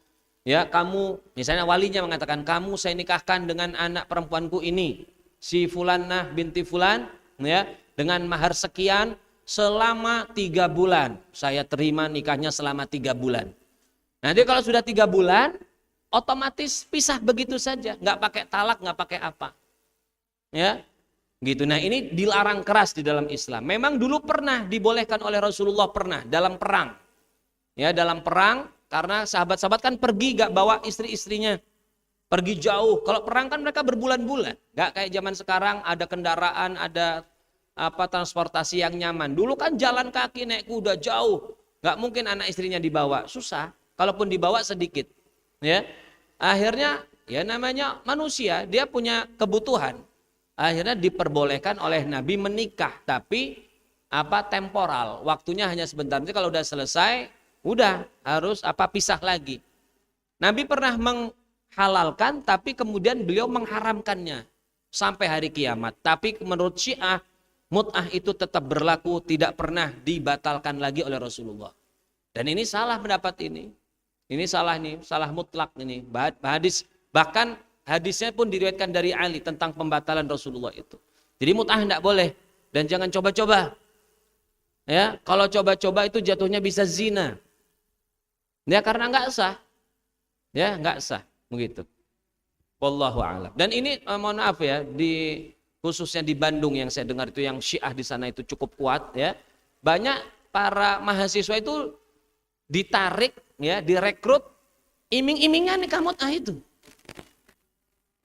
ya kamu, misalnya walinya mengatakan, kamu saya nikahkan dengan anak perempuanku ini, si Fulanah binti Fulan, ya, dengan mahar sekian selama 3 bulan. Saya terima nikahnya selama 3 bulan. Nanti kalau sudah 3 bulan, otomatis pisah begitu saja, nggak pakai talak, nggak pakai apa, ya, gitu. Nah ini dilarang keras di dalam Islam. Memang dulu pernah dibolehkan oleh Rasulullah, pernah dalam perang, ya, dalam perang, karena sahabat-sahabat kan pergi nggak bawa istri-istrinya, pergi jauh. Kalau perang kan mereka berbulan-bulan, nggak kayak zaman sekarang ada kendaraan, ada transportasi yang nyaman. Dulu kan jalan kaki, naik kuda jauh, nggak mungkin anak istrinya dibawa, susah. Kalaupun dibawa sedikit, ya. Akhirnya ya namanya manusia, dia punya kebutuhan. Akhirnya diperbolehkan oleh Nabi menikah, tapi temporal, waktunya hanya sebentar. Nanti kalau udah selesai, udah harus pisah lagi. Nabi pernah menghalalkan, tapi kemudian beliau mengharamkannya sampai hari kiamat. Tapi menurut Syiah, mut'ah itu tetap berlaku, tidak pernah dibatalkan lagi oleh Rasulullah. Dan ini salah pendapat ini. Ini salah nih, salah mutlak ini. Hadis, bahkan hadisnya pun diriwayatkan dari Ali tentang pembatalan Rasulullah itu. Jadi mut'ah tidak boleh dan jangan coba-coba. Ya, kalau coba-coba itu jatuhnya bisa zina. Ya karena nggak sah. Ya, nggak sah begitu. Wallahu a'lam. Dan ini mohon maaf ya, khususnya di Bandung yang saya dengar itu yang Syiah di sana itu cukup kuat ya. Banyak para mahasiswa itu ditarik ya, direkrut iming-imingan nikah mut'ah itu.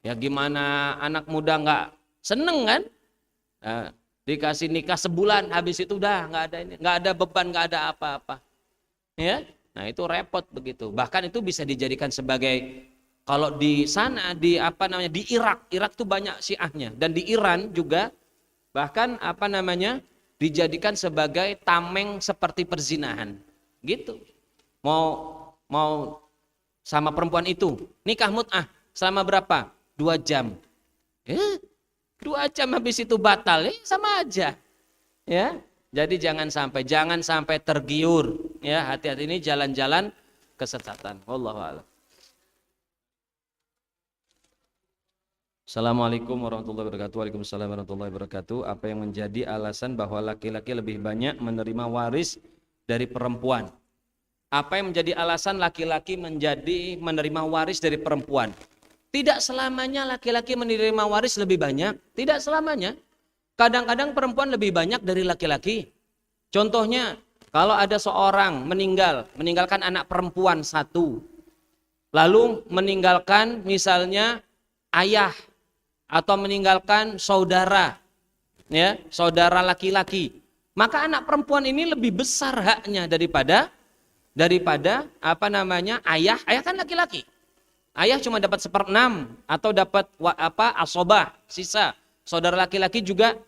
Ya gimana anak muda nggak seneng kan? Nah, dikasih nikah sebulan, habis itu udah nggak ada beban, nggak ada apa-apa. Ya, nah itu repot begitu. Bahkan itu bisa dijadikan sebagai, kalau di sana di Irak tuh banyak Syiahnya, dan di Iran juga bahkan dijadikan sebagai tameng seperti perzinahan, gitu. Mau sama perempuan itu nikah mut'ah selama berapa? 2 jam. 2 jam habis itu batal, sama aja. Ya, jadi jangan sampai tergiur. Ya, hati-hati, ini jalan-jalan kesesatan. Wallahu a'lam. Assalamualaikum warahmatullahi wabarakatuh. Waalaikumsalam warahmatullahi wabarakatuh. Apa yang menjadi alasan bahwa laki-laki lebih banyak menerima waris dari perempuan? Apa yang menjadi alasan laki-laki menerima waris dari perempuan? Tidak selamanya laki-laki menerima waris lebih banyak. Tidak selamanya. Kadang-kadang perempuan lebih banyak dari laki-laki. Contohnya, kalau ada seorang meninggalkan anak perempuan 1, lalu meninggalkan misalnya ayah, atau meninggalkan saudara, ya, saudara laki-laki, maka anak perempuan ini lebih besar haknya daripada ayah. Ayah kan laki-laki, ayah cuma dapat 1/6 atau dapat asobah, sisa. Saudara laki-laki juga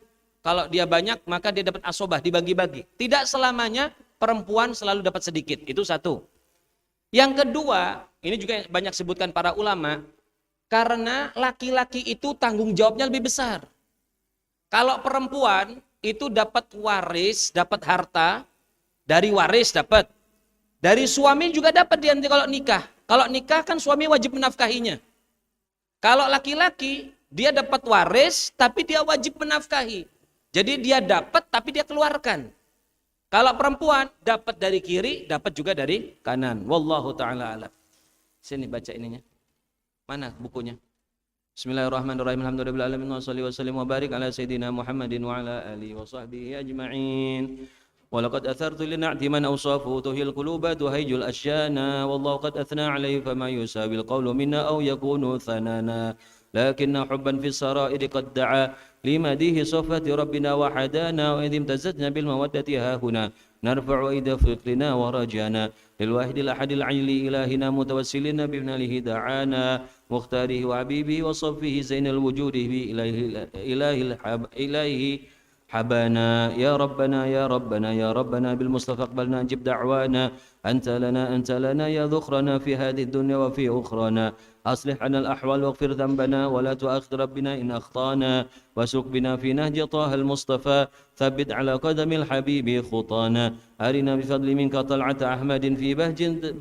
kalau dia banyak maka dia dapat asobah, dibagi-bagi. Tidak selamanya perempuan selalu dapat sedikit, itu satu. Yang kedua, ini juga banyak sebutkan para ulama, karena laki-laki itu tanggung jawabnya lebih besar. Kalau perempuan itu dapat waris, dapat harta, dari waris dapat, dari suami juga dapat dia nanti kalau nikah. Kalau nikah kan suami wajib menafkahinya. Kalau laki-laki dia dapat waris tapi dia wajib menafkahi. Jadi dia dapat tapi dia keluarkan. Kalau perempuan dapat dari kiri, dapat juga dari kanan. Wallahu taala a'lam. Sini baca ininya. Mana bukunya? Bismillahirrahmanirrahim. Alhamdulillahirabbil alamin wa shalli wa sallim wa barik ala sayidina Muhammadin wa ala alihi wa sahbihi ajma'in. Wa laqad athartu lin'ati man awsafu tuhil quluba tuhayjul asyana wallahu qad athna alayhi fama yusabil qawlu minna aw yakunu thanana lakinna hubban fis sara'id qad da'a limadihi safati rabbina wa hadana wa idhim tazadna bil mawaddati ha huna narfa'u idha fiqlina wa rajana للواحد الأحد العلي إلهنا متوسلين بابنه دعانا مختاره وحبيبه وصفه زين الوجود إلهه حبانا يا ربنا يا ربنا يا ربنا بالمصطفى اقبلنا أجب دعوانا أنت لنا يا ذخرنا في هذه الدنيا وفي أخرانا أصلح عنا الأحوال واغفر ذنبنا ولا تؤاخذ ربنا إن أخطانا وسك بنا في نهج طه المصطفى ثبت على قدم الحبيب خطانا أرنا بفضل منك طلعة أحمد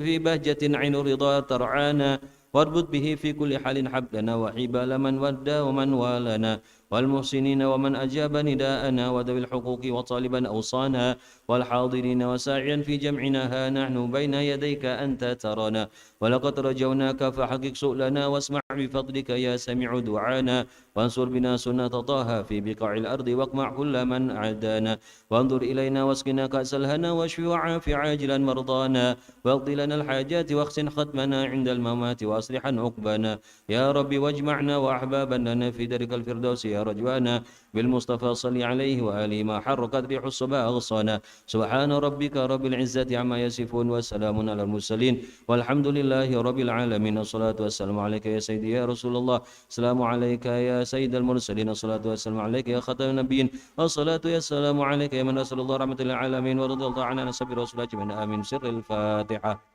في بهجة عين الرضا ترعانا واربط به في كل حال حبلنا وحبال من ودى ومن والنا والمحسنين ومن أجاب نداءنا وذوي الحقوق وطالبا أوصانا والحاضرين وساعيا في جمعنا ها نحن بين يديك أنت ترانا ولقد رجوناك فحقق سؤلنا واسمع بفضلك يا سميع دعانا وانصر بنا سنة طه في بقاع الأرض واقمع كل من عدانا وانظر إلينا واسقنا كأس الهنا واشف وعاف عاجلا مرضانا واقض لنا الحاجات واحسن ختمنا عند الممات واصلح عقبانا يا رب واجمعنا وأحبابا لنا في درك الفردوس يا رجوانا بالمصطفى صل عليه وآله ما حركت ريح الصبا أغصانا سبحان ربك رب العزة عما يصفون وسلام على المرسلين والحمد لله رب العالمين الصلاة والسلام عليك يا سيدي يا رسول الله السلام عليك يا سيد المرسلين الصلاة والسلام عليك يا خاتم النبيين الصلاة والسلام عليك يا من رسول الله رحمة للعالمين ورضي الله عننا سبيل رسول الله آمين سر الفاتحة.